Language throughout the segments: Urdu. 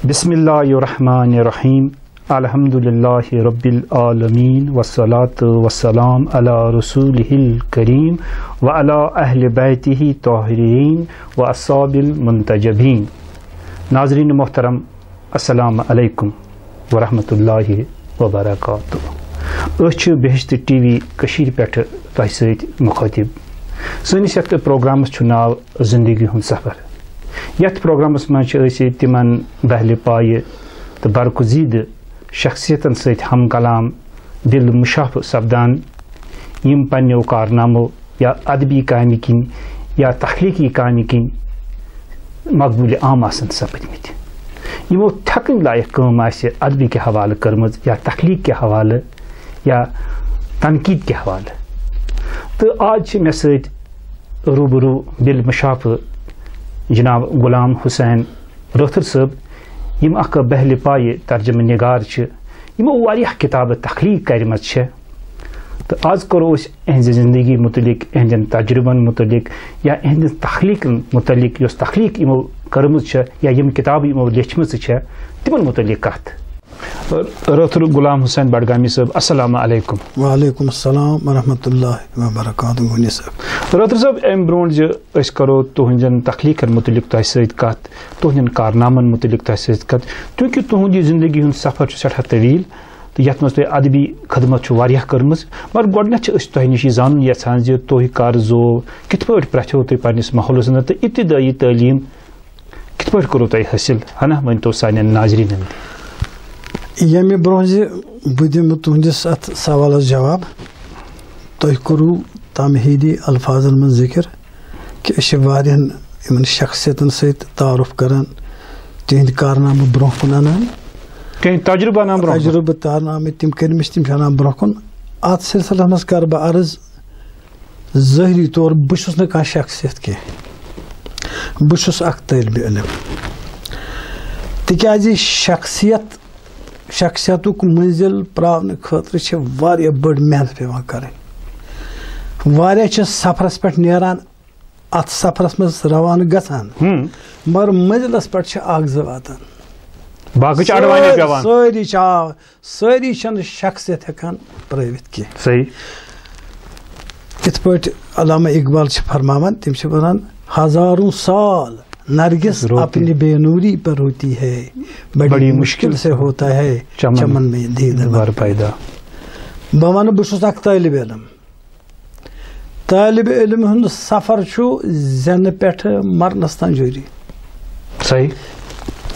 بسم اللہ الرحمن الرحیم الحمدللہ رب العالمین والصلاة والسلام علی رسولہ الکریم وعلی اہل بیتہ الطاہرین واصحاب المنتجبین. ناظرین محترم السلام علیکم ورحمۃ اللہ وبرکاتہ. أسۍ بہشت ٹی وی کشیر پٮ۪ٹھ تۄہہِ سۭتۍ مخاطب. سٲنِس یتھ پروگرامس چھُ ناو زندگی ہُنٛد سفر. یتھ پروگرامس منٛز چھِ أسۍ تِمن بہلہِ پایہِ تہٕ برگزیٖدٕ شخصیتن سۭتۍ ہم کلام دل مشاف سپدان یِم پننیو کارنامو یا ادبی کامہِ کِنۍ یا تخلیقی کامہِ کِنۍ مقبوٗلہِ عام آسان سپٕدمٕتۍ. یِمو تھٮ۪کٕنۍ لایق کٲم آسہِ ادبی کہِ حوالہٕ کٔرمٕژ یا تخلیق کہِ حوالہٕ یا تنقیٖد کہِ حوالہٕ. تہٕ آز چھِ مےٚ سۭتۍ روٗبروٗ بِل مشاف جناب غلام حسین رٲتھٕر صٲب یِم اکھ بہلہِ پایہِ ترجمہٕ نِگار چھِ یِمو واریاہ کِتابہٕ تخلیق کَرِمَژٕ چھےٚ. تہٕ آز کَرو أسۍ اِہنٛزِ زندگی متعلق اِہنٛدٮ۪ن تجرُبن متعلق یا اِہنٛدِس تخلیقن متعلق یۄس تخلیق یِمو کٔرمٕژ چھےٚ یا یِم کِتابہٕ یِمو لیچھمٕژٕ چھےٚ تِمن متعلق کتھ. رٲتھٕر غلام حسین بڈگامی صٲب السلام علیکم. وعلیکم السلام ورحمۃ اللہ وبرکاتہ. رٲتھٕر صٲب امہِ برونٛٹھ زِ أسۍ کرو تُہنٛدٮ۪ن تخلیقن متعلق تۄہہِ سۭتۍ کتھ تُہنٛدٮ۪ن کارنامن متعلق تۄہہِ سۭتۍ کتھ چوٗنٛکہِ تُہنٛد یہِ زندگی ہُنٛد سفر چھُ سٮ۪ٹھاہ طویٖل تہٕ یتھ منٛز تۄہہِ ادبی خدمت چھُ واریاہ کٔرمٕژ. مگر گۄڈٕنیتھ چھِ أسۍ تۄہہِ نِش یہِ زانُن یژھان زِ تُہۍ کر زوو کِتھ پٲٹھۍ پرٛژھیو تُہۍ پننِس ماحولس انٛدر تہٕ ابتدٲیی تعلیٖم کِتھ پٲٹھۍ کوٚروٕ تۄہہِ حٲصِل ہنا ؤنۍتو سانٮ۪ن ناظریٖنن. ییٚمہِ برونٛہہ زِ بہٕ دِمہٕ تُہنٛدِس اتھ سوالس جواب تۄہہِ کوٚروٕ تمہیٖدی الفاظن منٛز ذِکر کہِ أسۍ چھِ واریاہن یِمن شخصیتن سۭتۍ تعارُف کران تِہنٛدۍ کارنامہٕ برونٛہہ کُن انان تجربہٕ تارنامہٕ تِم کٔرمٕتۍ تِم چھِ انان برونٛہہ کُن. اتھ سلسلس منٛز کرٕ بہٕ عرض ظٲہری طور بہٕ چھُس نہٕ کانٛہہ شخصیت کینٛہہ بہٕ چھُس اکھ طٲلبہِ علم. تِکیازِ شخصیتُک مٔنزِل پراونہٕ خٲطرٕ چھِ واریاہ بٔڑ محنت پیٚوان کَرٕنۍ. واریاہ چھِ سفرس پٮ۪ٹھ نیران اتھ سفرس منٛز روانہٕ گژھان مگر مٔنزِلس پٮ۪ٹھ چھِ اکھ زٕ واتان سٲری چھنہٕ شخصیت ہٮ۪کان پرٲوِتھ کینٛہہ. یِتھ پٲٹھۍ علامہ اقبال چھِ فرماوان تِم چھِ وَنان ہزاروں سال نرگس اپنی بے نوری پر ہوتی ہے بڑی مشکل سے ہوتا ہے چمن میں دیدار پیدا. بہٕ وَنہٕ بہٕ چھُس اکھ طٲلبہِ علم. طٲلبہِ علم ہُنٛد سفر چھُ زینہٕ پٮ۪ٹھٕ مرنس تام جٲری.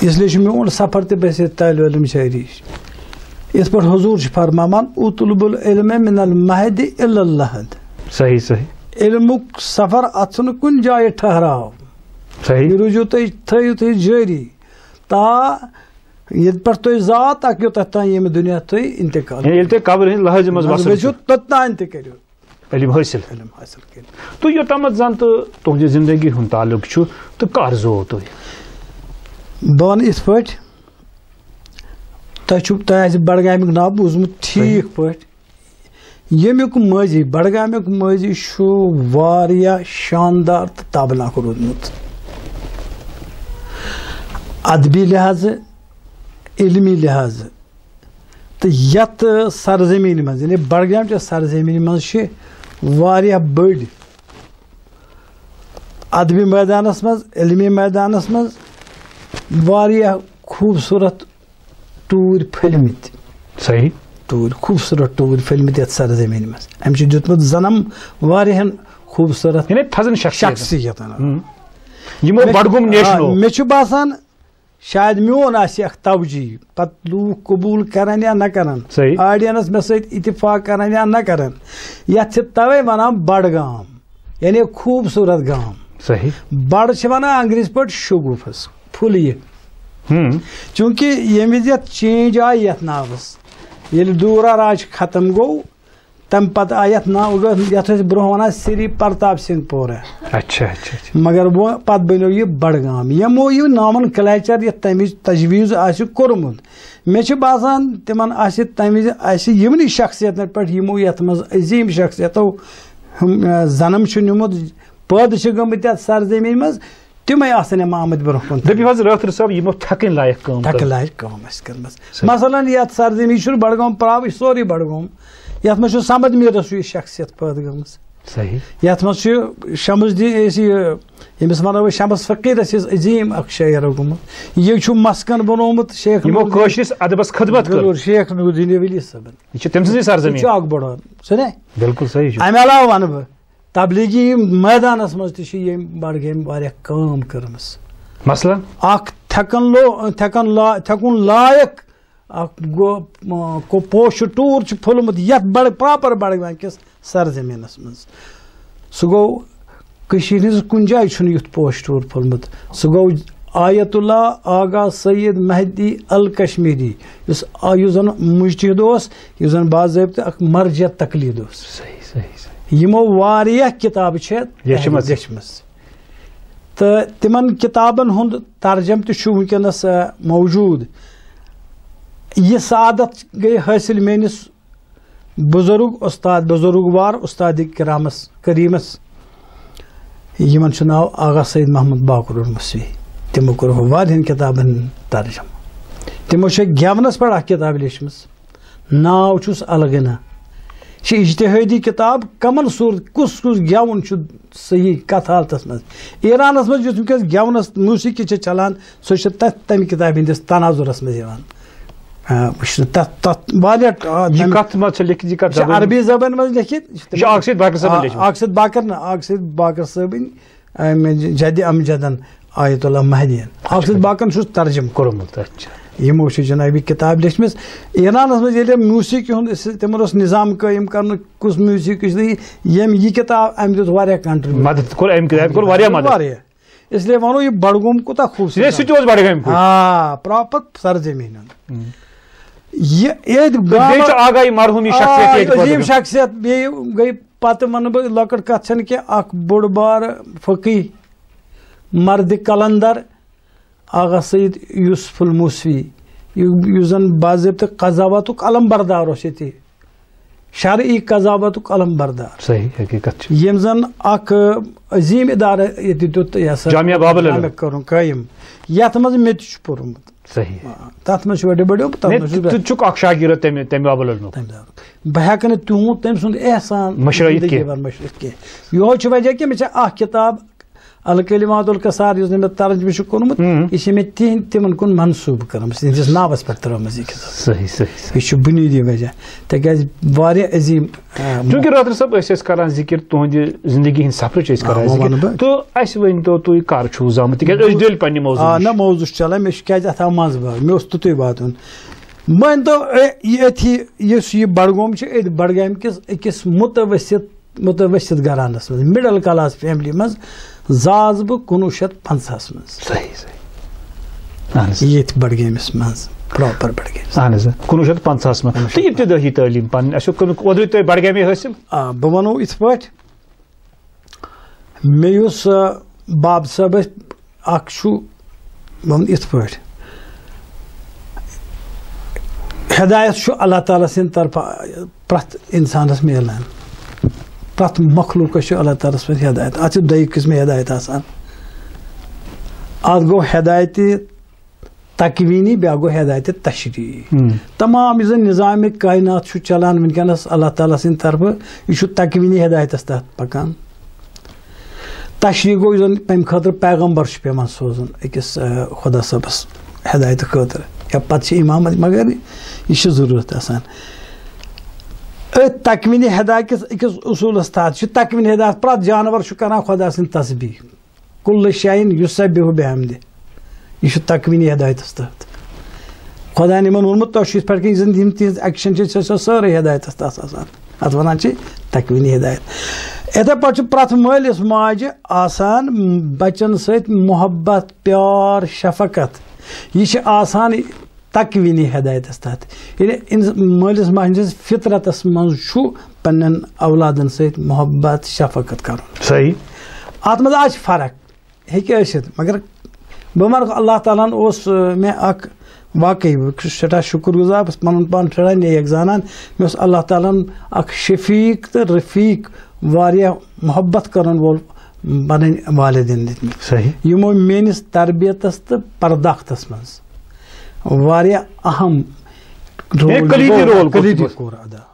اس لیے چھُ میون سفر تہِ باسہِ طٲلبہِ علم جٲری. یِتھ پٲٹھۍ حضوٗر چھُ فرماوان اطلب العلم من المہد الی اللحد. علمُک سفر اتھ چھُنہٕ کُنہِ جایہِ ٹھہراو. یہِ روٗزِو تُہۍ تھٲیِو تُہۍ جٲری تا ییٚتہِ پٮ۪ٹھ تُہۍ ذات اکھ یوٚتتھ تام ییٚمہِ دُنیا تُہۍ انتقال گٔژھِو توٚتام تہِ کٔرِو علم حٲصِل کٔرِو. تہٕ یوٚتامتھ زن تہٕ تُہنٛدِ زندگی ہُنٛد تعلق چھُ تہٕ کر زوو تُہۍ. بہٕ وَنہٕ یِتھ پٲٹھۍ تۄہہِ آسہِ بڈگامیُک ناو بوٗزمُت ٹھیٖک پٲٹھۍ. ییٚمیُک مٲضی بڈگامیُک مٲضی چھُ واریاہ شاندار تہٕ تابناک روٗدمُت ادبی لحاظہٕ علمی لحاظہٕ. تہٕ یتھ سرزمیٖنہِ منٛز یعنی بڈگامچہِ سرزمیٖنہِ منٛز چھِ واریاہ بٔڑۍ ادبی مٲدانس منٛز علمی مٲدانس منٛز واریاہ خوٗبصوٗرت ٹوٗرۍ پھٔلمٕتۍ خوٗبصوٗرت ٹوٗرۍ پھٔلمٕتۍ یتھ سرزمیٖنہِ منٛز. أمۍ چھُ دیُتمُت زنم واریاہن خوٗبصوٗرت شخصیتن. مےٚ چھُ باسان شاید میون آسہِ اکھ توجیٖح پتہٕ لوٗکھ قبوٗل کرن یا نہ کرن آڈینس مےٚ سۭتۍ اتفاق کرن یا نہ کرن یتھ چھِ توے ونان بڈگام یعنی خوٗبصوٗرت گام. بڑ چھِ ونان انگریزی پٲٹھۍ شگوٗفس پھُل یہِ چوٗنٛکہِ ییٚمہِ وِزِ یتھ چینج آیہِ یتھ ناوس ییٚلہِ دوٗرا راج ختم گوٚو تمہِ پتہٕ آیہِ یتھ ناو یتھ ٲسۍ برونٛہہ ونان سری پرتاپ سنگھ پورہ مگر پتہٕ بنیو یہِ بڈگام. یِمو یہِ نامن کلیچر یتھ تمِچ تجویٖز آسہِ کوٚرمُت مےٚ چھُ باسان تِمن آسہِ تمہِ وِزِ آسہِ یِمنٕے شخصیتن پٮ۪ٹھ یِمو یتھ منٛز عظیٖم شخصیتو زنم چھُ نیوٗمُت پٲدٕ چھِ گٔمٕتۍ یتھ سرزمیٖن منٛز تمے آسن امام آمد برونٛہہ کُن دٔپِو حظ رٲتھر صٲب یِمو تھکٕنۍ لایق کٲم تھکہٕ لایق کٲم آسہِ کٔرمٕژ مثلاً یتھ سرزمی چھُ بڈگام پراو یہِ سورُے بڈگوم یتھ منٛز چھُ سمد میٖرس ہِش شخصیت پٲدٕ گٔمٕژ صحیح یتھ منٛز چھُ شمس ییٚمِس ونو أسۍ شمس فقیٖر ٲسۍ عظیٖم اکھ شٲعر گوٚمُت یہِ چھُ مسکن بنومُت شیخ یِمو کٲشرِس ادبس خدمت کٔر شیخ نوٗرالدیٖن ولی صٲبن یہِ چھِ تٔمۍ سٕنٛزٕے سرزمیٖن چھُ اکھ بڑان چھُنہ بالکل صحیح چھُ امہِ علاوٕ ونہٕ بہٕ تبلیغی میدانس منٛز تہِ چھِ ییٚمۍ بڈگٲمۍ واریاہ کٲم کٔرمٕژ مثلاً اکھ تھکُن لایق اکھ گوٚو پوشہٕ ٹوٗر چھُ پھوٚلمُت یتھ پراپر بڈگام کِس سرزمیٖنس منٛز سُہ گوٚو کٔشیٖرِ ہٕنٛز کُنہِ جایہِ چھُنہٕ یُتھ پوشہٕ ٹوٗر پھوٚلمُت سُہ گوٚو آیت اللہ آغا سید مہدی الکشمیری یُس زن مجتہد اوس یُس زن باضٲبطہٕ اکھ مرجع تقلیٖد اوس یِمو واریاہ کِتابہٕ چھےٚ لیچھمٕژ تہٕ تِمن کِتابن ہُنٛد ترجم تہِ چھُ وٕنکیٚنس موجوٗد یہِ سعادت گٔے حٲصِل میٲنِس بُزرگ استاد بُزرگوار استاد کریٖمس یِمن چھُ ناو آغا سید محمد باقر المسوی تِمو کوٚر واریاہن کِتابن ترجم تِمو چھِ گٮ۪ونس پٮ۪ٹھ اکھ کِتاب لیچھمٕژ ناو چھُس الغنا یہِ چھِ اجتہٲدی کِتاب کمن صوٗرت کُس گٮ۪وُن چھُ صحیح کتھ حالتس منٛز ایرانس منٛز یُس وٕنکیٚس گٮ۪ونس موسیٖقی چھِ چلان سۄ چھِ تمہِ کِتابہِ ہٕنٛدِس تناظُرس منٛز یِوان تتھ واریاہ عربی زبان منٛز لیکھِتھ آقصد باقر صٲبٕنۍ جدِ امجدن آیت اللہ مہدین آقصد باقرن چھُس ترجم کوٚرمُت یِمو چھِ جنابی کِتاب لیچھمٕژ ایرانس منٛز ییٚلہِ موسیٖقی ہُنٛد تِمن اوس نظام قٲیِم کرنُک کُس موسیٖقی چھُ ییٚمۍ یہِ کِتاب أمۍ دیُت واریاہ کنٹربیوٗشن واریاہ اس لیے ونو یہِ بڈگوم کوٗتاہ خوٗبصوٗرت پراپر سرزمیٖن عظیٖم شخصیت بیٚیہِ گٔے پتہٕ ونہٕ بہٕ لۄکٕٹ کتھ چھنہٕ کینٛہہ اکھ بوٚڑ بارٕ فقیٖح مردِ کلندر آغا سید یوسف الموسوی یُس زن باضٲبطہٕ قضاوتُک علم بردار اوس ییٚتہِ شرعی قضاوتُک علم بردار ییٚمۍ زن اکھ عظیٖم ادارٕ ییٚتہِ دیُت جامعہ کوٚرُن قٲیِم یتھ منٛز مےٚ تہِ چھُ پوٚرمُت تتھ منٛز چھُ بڑیو بہٕ ہٮ۪کہٕ نہٕ تِہُنٛد تٔمۍ سُنٛد احسان مٔشرٲیِتھ کینٛہہ یِہوے چھُ وجہ کہِ مےٚ چھِ اکھ کِتاب الکلمات القصار یُس نہٕ مےٚ ترجمہٕ چھُ کوٚرمُت یہِ چھِ مےٚ تِمن کُن منسوٗبہٕ کٔرمٕژ تِہنٛدِس ناوس پٮ۪ٹھ ترٲومٕژ یہِ کِتاب یہِ چھُ بُنیٲدی وجہ تِکیازِ واریاہ عظیٖم چوٗنٛکہِ رٲتھر صٲب أسۍ ٲسۍ کران ذِکر تُہنٛدِ زندگی ہٕنٛدۍ سفرٕچ ٲسۍ کران تہٕ اَسہِ ؤنۍتو تُہۍ کر چھُو زامٕتۍ تِکیازِ أسۍ ڈٔلۍ پننہِ موضوٗع نہ موضوٗع چھُ چلان مےٚ چھُ کیازِ اتھ آو منٛزٕ باغ مےٚ اوس توٚتُے واتُن مٲنۍتو أتھی یُس یہِ بڈگوم چھُ أتھۍ بڈگامہِ کِس أکِس مُتوسط گرانس منٛز مِڈل کلاس فیملی منٛز زاس بہٕ 1950 منٛز ییٚتہِ بڈگٲمِس منٛز پراپر بڈگٲمِس اہن حظ 1950 منٛز تہٕ ابتدٲئی تعلیٖم پنٕنۍ اَسہِ اوٚدرُے تۄہہِ بڈگامے حٲصِل بہٕ ونو یِتھ پٲٹھۍ مےٚ یُس باب صٲب اکھ چھُ بہٕ ونہٕ یِتھ پٲٹھۍ ہدایت چھُ اللہ تعالیٰ سٕنٛدِ طرفہٕ پرٛٮ۪تھ اِنسانس میلان پرٛٮ۪تھ مخلوٗقس چھُ اللہ تعالیٰ ہس پٮ۪ٹھ ہدایت اتھ چھِ دۄیہِ قٕسمہِ ہدایت آسان اکھ گوٚو ہدایتہِ تکوینی بیاکھ گوٚو ہدایتہِ تشریعی تمام یُس زن نظامِ کائنات چھُ چلان وٕنکیٚنس اللہ تعالیٰ سٕنٛدِ طرفہٕ یہِ چھُ تکوینی ہدایتس تحت پکان تشریع گوٚو یُس زن تمہِ خٲطرٕ پیغمبر چھُ پیوان سوزُن أکِس خۄدا صٲبس ہدایتہٕ خٲطرٕ یا پتہٕ چھِ امامت مگر یہِ چھِ ضروٗرت آسان أتھۍ تکوینی ہدایت کِس أکِس اصوٗلس تحت چھُ تکوینی ہدایت پرٛٮ۪تھ جانور چھُ کران خۄدا سٕنٛدۍ تسبیح کُلہٕ شاین یُسبِحُ بِحمدِہ یہِ چھُ تکوینی ہدایتس تحت خۄداین یِمن ووٚنمُت تۄہہِ چھُ یِتھ پٲٹھۍ زن یِم تِہنٛز ایکشن چھِ سۄ سٲرٕے ہدایتس تحت آسان اتھ ونان چھِ تکوینی ہدایت یِتھے پٲٹھۍ چھُ پرٛٮ۪تھ مٲلِس ماجہِ آسان بچن سۭتۍ محبت پیار شفقت یہِ چھِ آسان تکوینی ہدایتس تحت ییٚلہِ مٲلِس ماجہِ ہٕنٛدِس فطرتس منٛز چھُ پننٮ۪ن اولادن سۭتۍ محبت شفقت کرُن صحیح اتھ منٛز آسہِ فرق ہیٚکہِ ٲسِتھ مگر بہٕ ونہٕ اللہ تعالیٰ ہن اوس مےٚ اکھ واقعی بہٕ چھُس سٮ۪ٹھاہ شُکُر گُزار بہٕ چھُس پنُن پان سٮ۪ٹھاہ نیک زانان مےٚ اوس اللہ تعالیٰ ہن اکھ شفیٖق تہٕ رفیٖق واریاہ محبت کرن وول پنٕنۍ والدین دِتمٕتۍ صحیح یِمو میٲنِس تربیتس تہٕ پرداختس منٛز واریاہ اہم کلیدی کوٚر ادا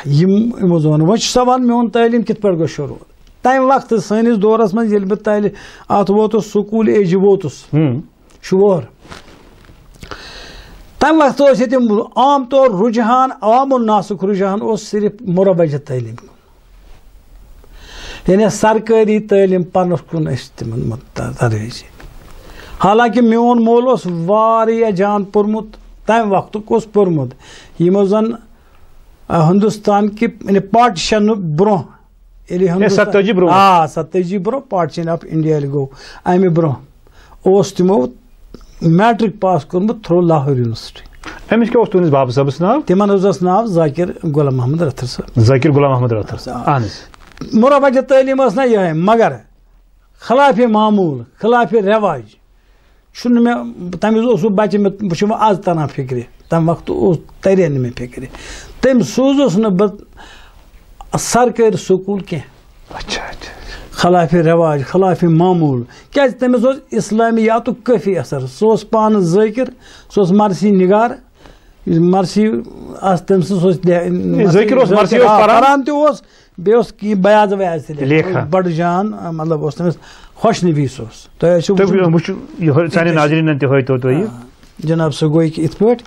یِمو زون وۄنۍ چھُ سوال میون تعلیٖم کِتھ پٲٹھۍ گوٚو شروٗع تمہِ وقتہٕ سٲنِس دورس منٛز ییٚلہِ بہٕ اتھ ووتُس سکوٗل ایجہِ ووتُس شور تمہِ وقتہٕ اوس ییٚتہِ عام طور رُجحان عوام الناسُک رُجحان اوس صرف مُربجہِ تعلیٖم کُن یعنی سرکٲری تعلیٖم پرنس کُن ٲسۍ تِمن ترجیح حالانکہِ میون مول اوس واریاہ جان پوٚرمُت تمہِ وقتُک اوس پوٚرمُت یِمو زن ہندوستان کہِ یعنی پاٹِشن برونٛہہ ییٚلہِ 27 برونٛہہ پاٹِشن آف انڈیا ییٚلہِ گوٚو امہِ برونٛہہ اوس تِمو میٹرک پاس کوٚرمُت تھروٗ لاہور یونیورسٹی أمِس کیٛاہ اوس تُہٕنٛدِس بابہٕ صٲبس ناو تِمن حظ اوس ناو ذاکر غلام محمد رٲتھر صٲب ذاکر غلام محمد رٲتھر صٲب اہن حظ مُربجہِ تعلیٖم ٲس نہ یِہے مگر خلاف معموٗل خلاف رٮ۪واج چھُنہٕ مےٚ تمہِ وِزِ اوسُس بچہِ بہٕ چھُ وۄنۍ آز تران فِکرِ تمہِ وقتہٕ اوس ترے نہٕ مےٚ فِکرِ تٔمۍ سوٗزُس نہٕ بہٕ سرکٲرۍ سکوٗل کینٛہہ خلاف رٮ۪واج خلاف معموٗل کیازِ تٔمِس اوس اسلٲمیاتُک کٲفی اثر سُہ اوس پانہٕ ذٲکِر سُہ اوس مرثی نگار مرثی آسہِ تٔمۍ سٕنٛز پران تہِ اوس بیٚیہِ اوس کینٛہہ بیاض ویاض تہِ بڑٕ جان مطلب اوس تٔمِس خوش نویٖس اوس تۄہہِ آسِو جناب سُہ گوٚو کہِ یِتھ پٲٹھۍ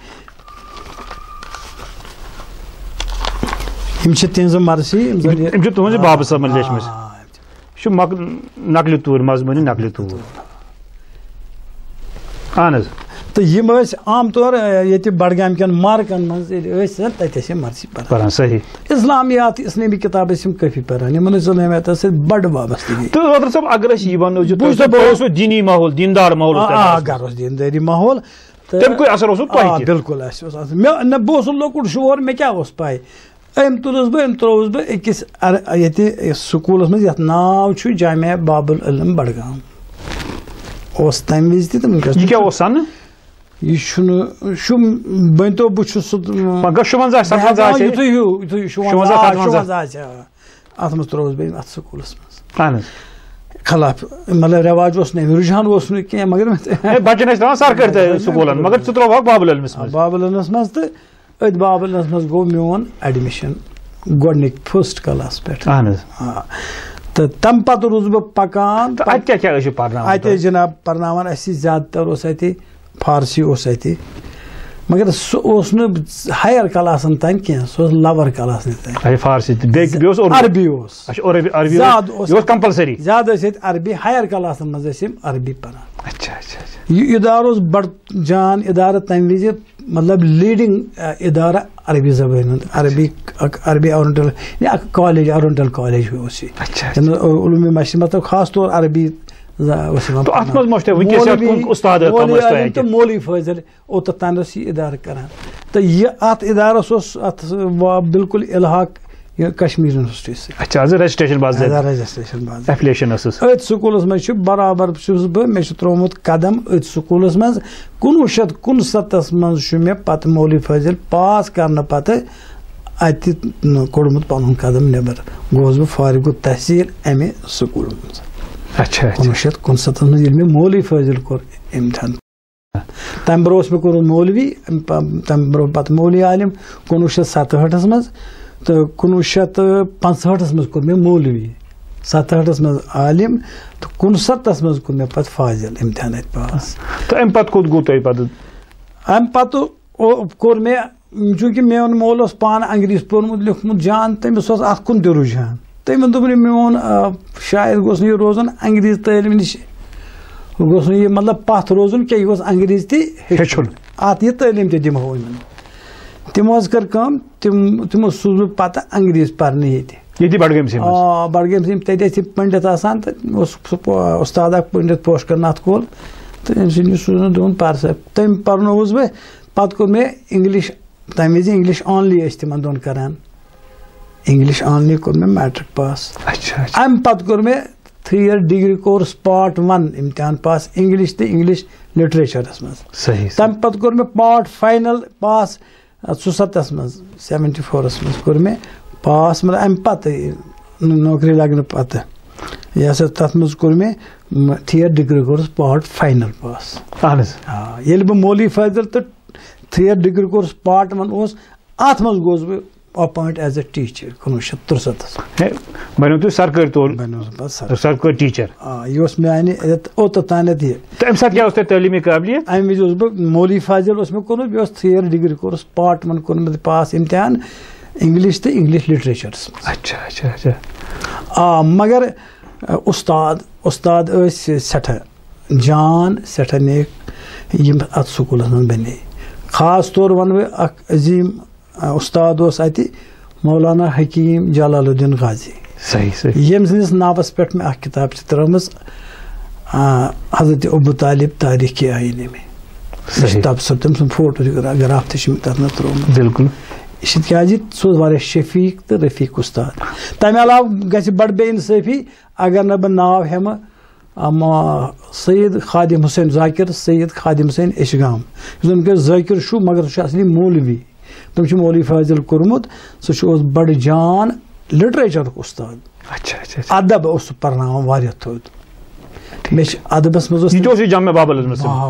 یِم چھِ تِہنٛزٕ مرثی یِم چھِ تُہنٛزِ بابہٕ صٲبن لیچھمٕژ یہِ چھُ نقلہِ طور مضموٗنی نقلہِ طور اہن حظ تہٕ یِم ٲسۍ عام طور ییٚتہِ بڈگامہِ کٮ۪ن مارکن منٛز ییٚلہِ ٲسۍ تتہِ ٲسۍ یِم مرثی پران صحیح اسلامیات اسلٲمی کِتاب ٲسۍ یِم کٲفی پران یِمن ٲسۍ اسلٲمیاتس سۭتۍ بڑٕ وابستگی تہٕ رٲتھر صٲب اگر أسۍ یہِ ونو اوس دیٖنی ماحول دیٖندار ماحول گرٕ اوس دیٖندٲری ماحول تمیُک اثر اوسوٕ تۄہہِ بِلکُل اَسہِ اوس مےٚ بہٕ اوسُس لۄکُٹ شور مےٚ کیٛاہ اوس پاے أمۍ تُلُس بہٕ أمۍ ترٛووُس بہٕ أکِس ییٚتہِ سکوٗلس منٛز یتھ ناو چھُ جامعہ باب العلم بڈگام اوس تمہِ وِزِ تہِ تہٕ یہِ کیٛاہ اوس سنہٕ یہِ چھُنہٕ ؤنۍتو بہٕ چھُس سُہ آسہِ اتھ منٛز ترٛووُس بہٕ اتھ سکوٗلس منٛز خلاف مطلب رٮ۪واج اوس نہٕ رُجحان اوس نہٕ کینٛہہ مگر بچن ٲسۍ تراوان سرکٲرۍ سکوٗلن مگر ژٕ ترٛووہکھ باب العلمس منٛز باب العلمس منٛز تہٕ أتھۍ باب العلمس منٛز گوٚو میون ایڈمِشن گۄڈنِکۍ فٔسٹ کلاس پٮ۪ٹھ تہٕ تمہِ پتہٕ روٗدُس بہٕ پکان اتہِ ٲسۍ جناب پرناوان اَسہِ زیادٕ تر اوس اتہِ فارسی اوس اتہِ مگر سُہ اوس نہٕ ہایر کلاسن تام کینٛہہ سُہ اوس لور کلاسن تام عربی اوس زیادٕ ٲسۍ ییٚتہِ عربی ہایر کلاسن منٛز ٲسۍ یِم عربی پران یہِ اِدارٕ اوس بڑٕ جان اِدارٕ تمہِ وِزِ مطلب لیٖڈنگ اِدارٕ عربی زبٲنۍ ہُنٛد عربی اورینٹل اکھ کالیج اورینٹل کالیج اوس یہِ علوٗمِ مشرق مطلب خاص طور عربی مولوی فٲضل اوتتھ تام اوس یہِ اِدارٕ کران تہٕ یہِ اتھ اِدارس اوس اتھ بالکُل الحاق کشمیٖر یونیورسٹی سۭتۍ أتھۍ سکوٗلس منٛز چھُ برابر چھُس بہٕ مےٚ چھُ ترٛوومُت قدم أتھۍ سکوٗلس منٛز 1969 منٛز چھُ مےٚ پتہٕ مولوی فٲضل پاس کرنہٕ پتہٕ اتہِ کوٚڑمُت پنُن قدم نٮ۪بر گوٚوُس بہٕ فارغ تحصیل امہِ سکوٗل منٛز 1969 منٛز ییٚلہِ مےٚ مولوی فٲضل کوٚر امتحان تمہِ برونٛہہ اوس مےٚ کوٚرمُت مولوی تمہِ برونٛہہ پتہٕ مولوی عالم 1967 منٛز تہٕ 1965 منٛز کوٚر مےٚ مولوی 67 منٛز عالم تہٕ 69 منٛز کوٚر مےٚ پتہٕ فاضل امتحان اتہِ پاس تہٕ امہِ پتہٕ کوٚت گوٚو تۄہہِ پتہٕ امہِ پتہٕ کوٚر مےٚ چوٗنٛکہِ میون مول اوس پانہٕ انگریٖزی پوٚرمُت لیوٗکھمُت جان تٔمِس اوس اتھ کُن تہِ رُجحان تٔمۍ دوٚپ میون شاید گوٚژھ نہٕ یہِ روزُن انگریٖزی تعلیٖم نِش گوٚژھ نہٕ یہِ مطلب پتھ روزُن کینٛہہ یہِ گوٚژھ انگریٖزی تہِ ہیٚچھُن اتھ یہِ تعلیٖم تہِ دِمہو یِمن تِمو حظ کٔر کٲم تِمو سوٗز بہٕ پتہٕ انگریٖزی پرنہِ ییٚتہِ بڈگٲمسٕے تتہِ ٲسۍ تِم پنڈت آسان تہٕ اوس سُہ اُستاد اکھ پنڈت پوشکر ناتھ کول تہٕ أمۍ سٕنٛدِ سوٗزُن دوٚپُن پر سا تٔمۍ پرنووُس بہٕ پتہٕ کوٚر مےٚ انگلش تمہِ وِزِ انگلش آنلی ٲسۍ تِمن دۄن کران انگلش آنلی کوٚر مےٚ میٹرک پاس امہِ پتہٕ کوٚر مےٚ 3 year ڈگری کورس پارٹ 1 امتحان پاس انگلش تہٕ انگلش لٹریچرس منٛز تمہِ پتہٕ کوٚر مےٚ پارٹ فاینل پاس 74 منٛز 74 منٛز کوٚر مےٚ پاس مطلب امہِ پتہٕ نوکری لگنہٕ پتہٕ یہِ ہسا تتھ منٛز کوٚر مےٚ 3rd ڈگری کوٚرُس پارٹ فاینل پاس. ییٚلہِ بہٕ مولوی فٲضل تہٕ 3rd ڈگری کوٚرُس پارٹ 1 اوس اتھ منٛز گوٚوُس بہٕ اپوینٹ ایز اے ٹیچر 1963. بنو تُہۍ سرکٲرۍ طور سرکٲرۍ ٹیچر. یہِ اوس میانہِ اوٚتتھ تانٮ۪تھ یہِ. تہٕ اَمہِ ساتہٕ کیٛاہ اوس تۄہہِ تعلیٖمی قٲبلیت؟ اَمہِ وِزِ اوسُس بہٕ مولوی فاضل اوس مےٚ کوٚرمُت بیٚیہِ اوس 3rd ڈگری کوٚرُس پارٹ 1 کوٚر مےٚ پاس امتحان انگلش تہٕ انگلش لٹریچرس منٛز. مگر استاد ٲسۍ سٮ۪ٹھاہ جان سٮ۪ٹھاہ نیک یِم اتھ سکوٗلس منٛز بنے. خاص طور ونہٕ بہٕ اکھ عظیٖم استاد اوس اتہِ مولانا حکیٖم جلال الدین غازی. ییٚمہِ سٕنٛدِس ناوس پٮ۪ٹھ مےٚ اکھ کِتاب چھِ ترٲومٕژ حضرت ابو طالب تاریخ آیٖنہِ میں تبصرٕ تٔمۍ سُنٛد فوٹوگراف تہِ چھُ مےٚ تتھ منٛز ترٛوومُت. بالکل یہِ چھِ تِکیٛازِ سُہ اوس واریاہ شفیٖق تہٕ رفیٖق استاد. تمہِ علاوٕ گژھِ بڑٕ بے اِنصٲفی اگر نہٕ بہٕ ناو ہٮ۪مہٕ سید خادم حسین ذاکر سید خادم حسین اشگام یُس زن وٕنکیٚس ذٲکر چھُ مگر سُہ چھُ اصلی مولوی. تٔمۍ چھُ مولوی فٲضل کوٚرمُت. سُہ اوس بڑٕ جان لٹریچرُک استاد. ادب اوس سُہ پرناوان واریاہ تھوٚد. مےٚ چھِ ادبس منٛز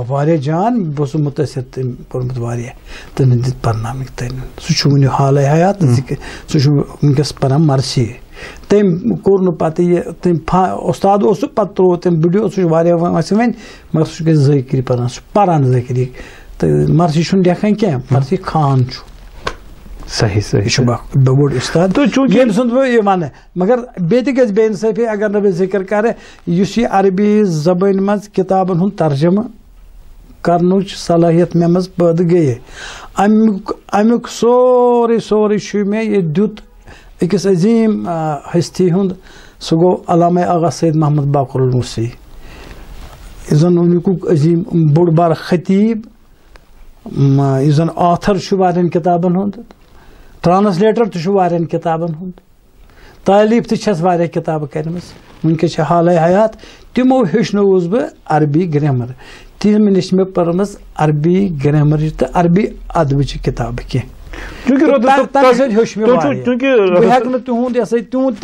واریاہ جان. بہٕ اوسُس مُتٲثر تٔمۍ پوٚرمُت واریاہ تٔمۍ دِتۍ پرناونٕکۍ تعلیٖم. سُہ چھُ وُنہِ حالٕے حیات سُہ چھُ وٕنکیٚس پران مرثی. تٔمۍ کوٚر نہٕ پتہٕ یہِ تٔمۍ استاد اوس سُہ پتہٕ ترٛوو تٔمۍ بٕڈیو سُہ چھُ واریاہ وۄنۍ مگر سُہ چھُ ذٲکری پران سُہ پران ذٲکری تہٕ مرثی چھُنہٕ لیکھان کینٛہہ مرثی خان چھُ. یہِ چھُ بوٚڑ استاد ییٚمہِ سُنٛد بہٕ یہِ ونہٕ. مگر بیٚیہِ تہِ گژھِ بے اِنصٲفی اگر نہٕ بہٕ ذِکر کرٕ یُس یہِ عربی زبٲنۍ منٛز کِتابن ہُنٛد ترجمہٕ کرنٕچ صلٲحیت مےٚ منٛز پٲدٕ گٔیے امیُک سورُے چھُ مےٚ یہِ دیُت أکِس عظیٖم ہستی ہُنٛد سُہ گوٚو علامہ آغا سید محمد باقر الموسی یُس زن امیُکُک عظیٖم بوٚڑ بارٕ خطیٖب یُس زن آتھر چھُ واریاہن کِتابن ہُنٛد ٹرانسلیٹر تہِ چھُ واریاہن کِتابن ہُنٛد تعلیٖف تہِ چھس واریاہ کِتابہٕ کَرِمَژٕ وٕنکیٚس چھِ حالٕے حیات. تِمو ہیٚچھنووُس بہٕ عربی گرٛیمر تِم نِش مےٚ پٔرمٕژ عربی گرٛیمرٕچ تہٕ عربی ادبٕچہِ کِتابہٕ کینٛہہ. تمہِ سۭتۍ ہیوٚچھ مےٚ بہٕ ہٮ۪کہٕ نہٕ تِہُنٛد یہِ ہسا تِہُنٛد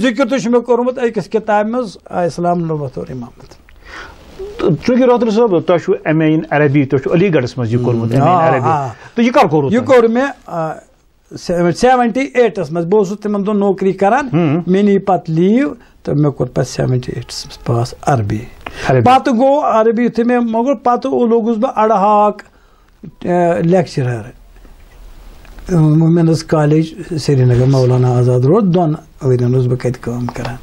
ذِکر تہِ چھُ مےٚ کوٚرمُت أکِس کِتابہِ منٛز اسلام نبوت اور امامت. چوٗنٛکہِ روتر صٲب تۄہہِ چھُو ایم اے اِن عربی تۄہہِ چھُ علی گڑھس منٛز یہِ کوٚرمُت. یہِ کر کوٚروٕ؟ یہِ کوٚر مےٚ 78 منٛز. بہٕ اوسُس تِمن دۄہن نوکری کران مےٚ نی پتہٕ لیٖو تہٕ مےٚ کوٚر پتہٕ 78 منٛز پاس عربی. پتہٕ گوٚو عربی یُتھُے مےٚ مگر پتہٕ لوگُس بہٕ اڑٕ ہاک lecturer women's college Srinagar Maulana Azad road 2 ؤرین اوسُس بہٕ کتہِ کٲم کران.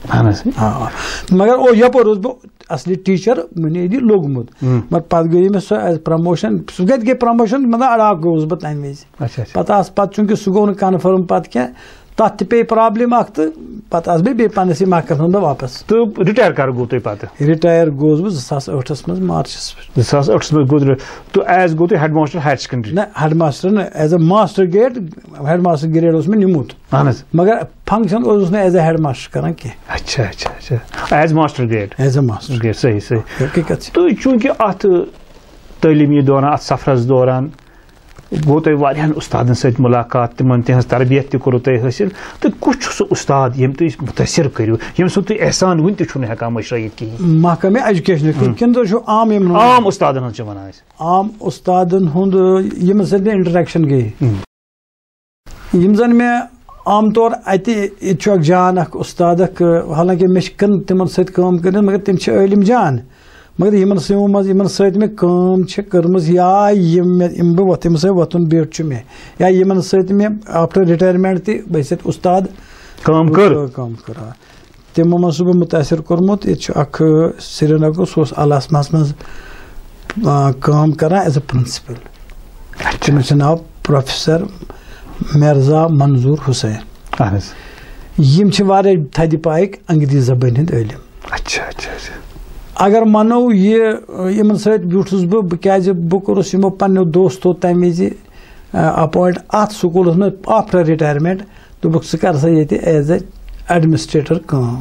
مگر یپٲرۍ اوسُس بہٕ اصلی ٹیٖچر بُنیٲدی لوٚگمُت مگر پتہٕ گٔیے مےٚ سۄ ایز پرموشن سُہ کتہِ گٔے پرموشن مطلب اڑاک گوٚوُس بہٕ تمہِ وِزِ. پتہٕ چوٗنٛکہِ سُہ گوٚو نہٕ کنفٲرٕم پتہٕ کینٛہہ تتھ تہِ پیٚیہِ پرابلِم اکھ تہٕ پتہٕ آس بہٕ بیٚیہِ پننسٕے محکمس منٛز واپس. تہٕ رِٹایر کر گوٚو تۄہہِ پتہٕ؟ رِٹایر گوٚوُس بہٕ 2008 منٛز مارچس پٮ۪ٹھ. 2008 منٛز گوٚو تہٕ ایز گوٚو تۄہہِ ہیڈ ماسٹر ہایر سیکنڈری؟ نہ ہیڈ ماسٹر نہٕ ایز اے master grade head master grade اوس مےٚ نِمُت مگر فنکشن اوسُس نہٕ ایز اے ہیڈ ماسٹر کران کینٛہہ. ایز ماسٹر گریڈ ایز اے ماسٹر گریڈ صحیح. تہٕ چوٗنٛکہِ اتھ تعلیٖمی دوران اتھ سفرس دوران گوٚو تۄہہِ واریاہن استادن سۭتۍ مُلاقات تِمن تِہنٛز تربیت تہِ کوٚروٕ تۄہہِ حٲصِل تہٕ کُس چھُ سُہ استاد ییٚمۍ تُہۍ مُتٲثر کٔرِو ییٚمہِ سُنٛد تُہۍ احسان وُنہِ تہِ چھُو نہٕ ہٮ۪کان مٔشرٲیِتھ کِہینۍ؟ محکمہِ ایجوکیشن کِنہٕ تُہۍ چھُو عام استادن ہٕنٛز چھِ وَنان أسۍ. عام استادن ہُنٛد یِمن سۭتۍ مےٚ انٹریکشن گٔیے یِم زن مےٚ عام طور اتہِ ییٚتہِ چھُ اکھ جان اکھ استاد اکھ حالانکہِ مےٚ چھِ تِمن سۭتۍ کٲم کٔرمٕژ مگر تِم چھِ عٲلِم جان مگر یِمن سۭتۍ مےٚ کٲم چھِ کٔرمٕژ یا یِم بہٕ تِم سۭتۍ وۄتھُن بیٹھ چھُ مےٚ یا یِمن سۭتۍ مےٚ آفٹر رِٹایرمینٹ تہِ بہٕ ٲسِتھ استاد کٲم کٔر تِمو منٛز چھُس بہٕ مُتٲثر کوٚرمُت. ییٚتہِ چھُ اکھ سرینگر سُہ اوس الاسماہس منٛز کٲم کران ایز اے پرنسپل تٔمِس چھُ ناو پروفیسر مرزا منظور حُسین. یِم چھِ واریاہ تھدِ پایِکۍ انگریٖزی زبٲنۍ ہٕنٛدۍ عٲلِم. اگر مانو یِمن سۭتۍ بیوٗٹھُس بہٕ کیازِ بہٕ کوٚرُس یِمو پننیو دوستو تمہِ وِزِ اپوینٹ اتھ سکوٗلس منٛز آفٹر رِٹایرمینٹ دوٚپُکھ ژٕ کر سا ییٚتہِ ایز اے ایڈمنسٹریٹر کٲم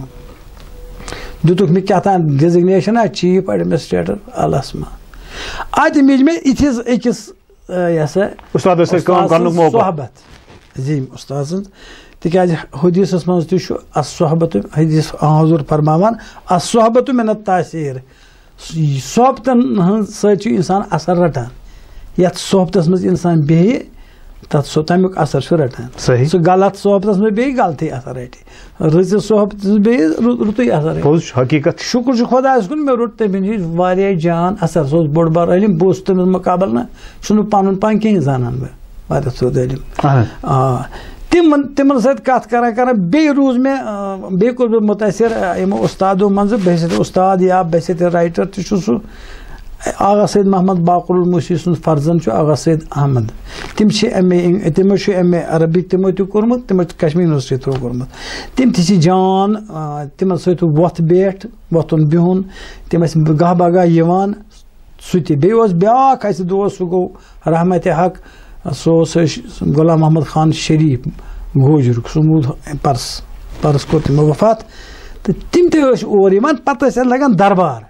دِتُکھ مےٚ کیٛاہتام ڈِزِگنیشن چیٖف ایڈمنسٹریٹر الاسما. اتہِ میلہِ مےٚ یِتھِس أکِس یہِ ہسا صحبت عظیٖم استاد سٕنٛز تکیازِ حدیثس منٛز تہِ چھُ الصحبت حدیث حضور فرماوان الصحبت من التاثیر صحبتن ہٕنٛز سۭتۍ چھُ اِنسان اثر رٹان یتھ صحبتس منٛز اِنسان بیٚہہِ تتھ سُہ تمیُک اثر چھُ رٹان سُہ غلط صحبتس منٛز بیٚیہِ غلطٕے اثر رٹہِ رٕژِ صحبتس منٛز بیٚیہِ رُتُے اثر حقیقت شُکر چھُ خۄدایَس کُن مےٚ روٚٹ تٔمِس نِش واریاہ جان اثر سُہ اوس بوٚڑ بار عٲلِم بہٕ اوسُس تٔمِس مُقابل نہ چھُنہٕ پنُن پان کِہیٖنۍ زانان بہٕ واریاہ سیوٚد عٲلِم تِمن سۭتۍ کتھ کران بیٚیہِ روٗز مےٚ بیٚیہِ کوٚر بہٕ مُتٲثر یِمو اُستادو منٛزٕ بحیثیت اُستاد یا بحیثیت رایٹر تہِ چھُ سُہ آغا سید محمد باقر الموسی سُنٛد فرزند چھُ آغا سید احمد تِم چھِ تِمو چھُ ایم اے عربی تِمو تہِ کوٚرمُت تِمو چھُ کشمیٖر یونیورسٹی تھرٛوٗ کوٚرمُت تِم تہِ چھِ جان تِمن سۭتۍ وۄتھ بیٹھ وۄتھُن بِہُن تِم ٲسۍ گاہ بگاہ یِوان سُہ تہِ بیٚیہِ اوس بیٛاکھ اَسہِ دوس سُہ گوٚو رحمتِ حق سُہ اوس غلام محمد خان شریٖف گوجرُک سُہ موٗد پرس کوٚر تِمو وفات تہٕ تِم تہِ ٲسۍ اور یِوان پتہٕ ٲسۍ اَتھ لگان دربار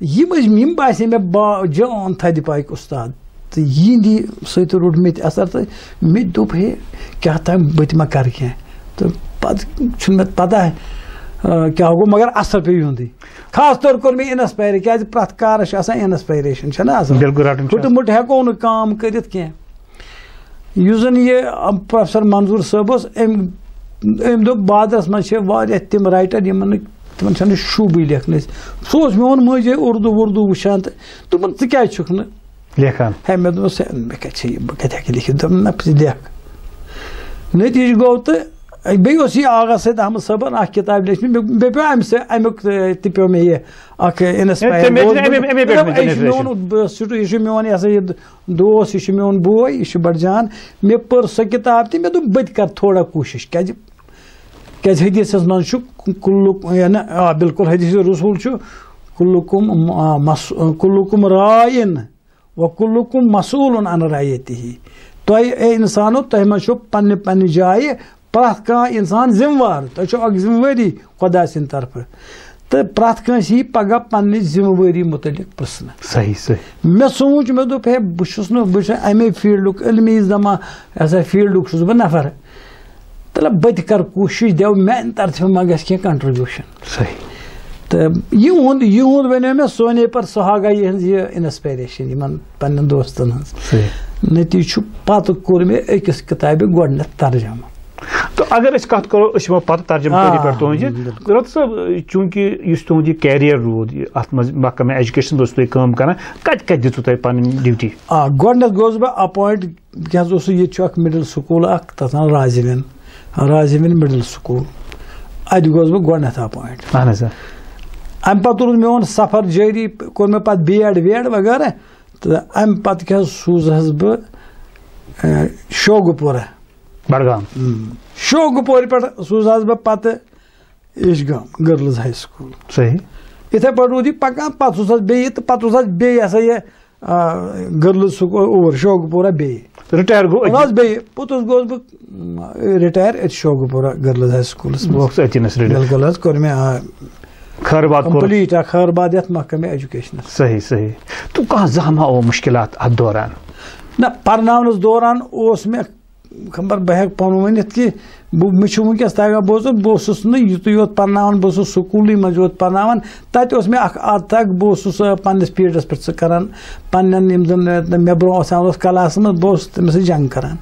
یِم باسے مےٚ جان تھدِ پاکہِ اُستاد تہٕ یِہنٛدی سۭتۍ روٚٹ مےٚ تہِ اثر تہٕ مےٚ تہِ دوٚپ ہے کیٛاہ تام بہٕ تہِ ما کرٕ کینٛہہ تہٕ پتہٕ چھُنہٕ مےٚ پتہ کیٛاہ گوٚو مگر اثر پیٚو یِہُنٛدُے خاص طور کوٚر مےٚ اِنسپایر کیٛازِ پرٛٮ۪تھ کارس چھِ آسان اِنسپایریشن چھےٚ نا آسان ہُٹہٕ مُٹہٕ ہٮ۪کو نہٕ کٲم کٔرِتھ کینٛہہ یُس زن یہِ پروفیسر منظوٗر صٲب اوس أمۍ دوٚپ بادرس منٛز چھِ واریاہ تِم رایٹر یِمن نہٕ تِمن چھنہٕ شوٗبٕے لیکھنٕچ سُہ اوس میون مٔنٛزۍ اُردو وُردو وٕچھان تہٕ دوٚپُن ژٕ کیٛازِ چھُکھ نہٕ لیکھان ہے مےٚ دوٚپُس مےٚ کتہِ چھِ یہِ بہٕ کتہِ ہٮ۪کہٕ لیکھِتھ دوٚپُن نہ ژٕ لیکھ نٔتیٖجہٕ گوٚو تہٕ بیٚیہِ اوس یہِ آغا سید احمد صٲبن اکھ کِتاب لیٚچھمٕژ بیٚیہِ پیٚو امیُک تہِ پیٚو مےٚ یہِ اکھ اِنسپایر یہِ چھُ میون یہِ ہسا یہِ دوس یہِ چھُ میون بوے یہِ چھُ بڑٕ جان مےٚ پٔر سۄ کِتاب تہِ مےٚ دوٚپ بہٕ تہِ کرٕ تھوڑا کوٗشِش کیٛازِ حدیثس منٛز چھُ بالکل حدیث رسوٗل چھُ کُلُکُم رایِن و کُلُکُم مسوٗلُن عن رعیتِہی تۄہہِ اے اِنسانو تۄہہِ منٛز چھُ پننہِ پننہِ جایہِ پرٛٮ۪تھ کانٛہہ اِنسان ذِمہٕ وار تۄہہِ چھو اکھ ذِمہٕ وٲری خۄدا سٕنٛدِ طرفہٕ تہٕ پرٛٮ۪تھ کٲنٛسہِ یی پگاہ پننہِ ذِمہٕ وٲری مُتعلق پرٛژھنہٕ صحیح مےٚ سوٗنٛچ مےٚ دوٚپ ہے بہٕ چھُس امے فیٖلڈُک علمی زما یہِ فیٖلڈُک چھُس بہٕ نفر تہٕ بہٕ تہِ کرٕ کوٗشِش دٮ۪و میانہِ طرفہٕ ما گژھِ کینٛہہ کنٹربیوٗشن تہٕ یِہُنٛد ونیو مےٚ سونے پر سُہاگا یِہٕنٛز یہِ انسپایریشن یِمن پننٮ۪ن دوستن ہٕنٛز نتیٖجہٕ چھُ پتہٕ کوٚر مےٚ أکِس کِتابہِ گۄڈٕنٮ۪تھ ترجمہ تو اگر أسۍ کتھ کرو أسۍ یِمو پتہٕ ترجمہ کٲری پٮ۪ٹھ تُہنٛزِ رٲتھ صٲب چوٗنٛکہِ یُس تُہُنٛد یہِ کیریر روٗد اتھ منٛز محکمہ ایجوکیشن اوسوٕ تُہۍ کٲم کران کتہِ دِژوٕ تۄہہِ پنٕنۍ ڈیوٹی گۄڈٕنٮ۪تھ گوٚوُس بہٕ اپوینٹ کیٛازِ اوسُس ییٚتہِ چھُ اکھ مِڈل سکوٗل اکھ تتھ ناو رازِوِن مِڈل سکوٗل اتہِ گوٚوُس بہٕ گۄڈٕنٮ۪تھ اپوینٹ اہن حظ امہِ پتہٕ روٗد میون سفر جٲری کوٚر مےٚ پتہٕ بی ایڈ وی ایڈ وغیرہ تہٕ امہِ پتہٕ کیٛاہ سوٗزہس بہٕ شوگپورہ بڈگام شوگپورِ پٮ۪ٹھ سوٗزہس بہٕ پتہٕ ایشگام گٔرلٕز ہاے سکوٗل صحیح یِتھے پٲٹھۍ روٗد یہِ پکان پتہٕ اوسُس بیٚیہِ تہٕ پتہٕ اوس بیٚیہِ ہسا یہِ گٔرلٕز سکوٗل اور شوگپورہ بیٚیہِ رِٹایر گوٚو بیٚیہِ پوٚتُس گوٚوُس بہٕ رِٹایر أتۍ شوگپورہ گٔرلٕز ہاے سکوٗلس بِلکُل حظ کوٚر مےٚ کمپلیٖٹ خٲرباد یتھ محکمہ ایجوکیشنس صحیح تو کانٛہہ زانٛہہ آو مُشکِلات اتھ دوران نہ پرناونس دوران اوس مےٚ خبر بہٕ ہٮ۪کہٕ پانہٕ ؤنِتھ کہِ مےٚ چھُ وٕنکیٚس تگان بوزُن بہٕ اوسُس نہٕ یُتُے یوت پرناوان بہٕ اوسُس سکوٗلٕے منٛز یوت پرناوان تتہِ اوس مےٚ اکھ عادتھا بہٕ اوسُس پننِس پیٖرڈس پٮ۪ٹھ سُہ کران پننٮ۪ن یِم زن مےٚ برونٛہہ آسان اوس کلاسس منٛز بہٕ اوسُس تٔمِس سۭتۍ جنگ کران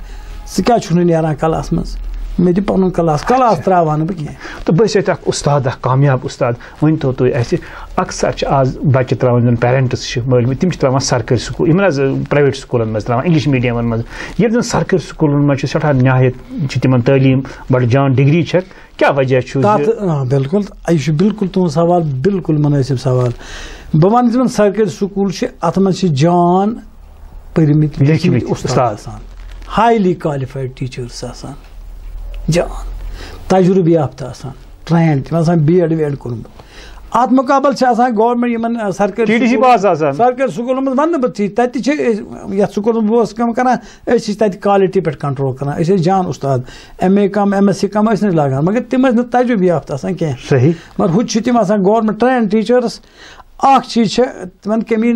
ژٕ کیٛازِ چھُکھ نہٕ نیران کلاس منٛز مےٚ دِ پنُن کلاس تراوان نہٕ بہٕ کینٛہہ تہٕ بہٕ ٲسۍ اَتہِ اکھ اُستاد اکھ کامیاب اُستاد ؤنۍتو تُہۍ اَسہِ اکثر چھِ آز بچہِ تراوان یِم پیرنٹٕس چھِ مٲلۍ مٲلۍ تِم چھِ تراوان سرکٲرۍ سکوٗل یِمن حظ پرایویٹ سکوٗلن منٛز تراوان انگلش میٖڈیمن منٛز ییٚلہِ زن سرکٲرۍ سکوٗلن منٛز چھِ سٮ۪ٹھاہ نہایت چھِ تِمن تعلیٖم بڑٕ جان ڈگری چھکھ کیٛاہ وجہ چھُ بِلکُل یہِ چھُ بِلکُل تُہُنٛد سوال بِلکُل مُنٲسِب سوال بہٕ وَنہٕ یِمن سرکٲرۍ سکوٗل چھِ اتھ منٛز چھِ جان پٔرمٕتۍ لیکھمٕتۍ اُستاد آسان ہایلی کالِفایڈ ٹیٖچٲرٕس آسان جان تجرُبہٕ یافتہٕ آسان ٹرینڈ تِم آسان بی ایڈ وی ایڈ کوٚرمُت اتھ مُقابل چھِ آسان گورمینٹ یِمن سرکٲرۍ سکوٗلن منٛز ونہٕ بہٕ تی تتہِ چھِ یتھ سکوٗلس منٛز بہٕ اوسُس کٲم کران أسۍ ٲسۍ تتہِ کالٹی پٮ۪ٹھ کنٹرول کران أسۍ ٲسۍ جان اُستاد ایم اے کم ایم ایس سی کم ٲسۍ نہٕ لاگان مگر تِم ٲسۍ نہٕ تجرُبہٕ یافتہٕ آسان کینٛہہ صحیح مگر ہُتہِ چھِ تِم آسان گورمینٹ ٹرینڈ ٹیٖچٲرٕس اکھ چیٖز چھِ تِمن کٔمی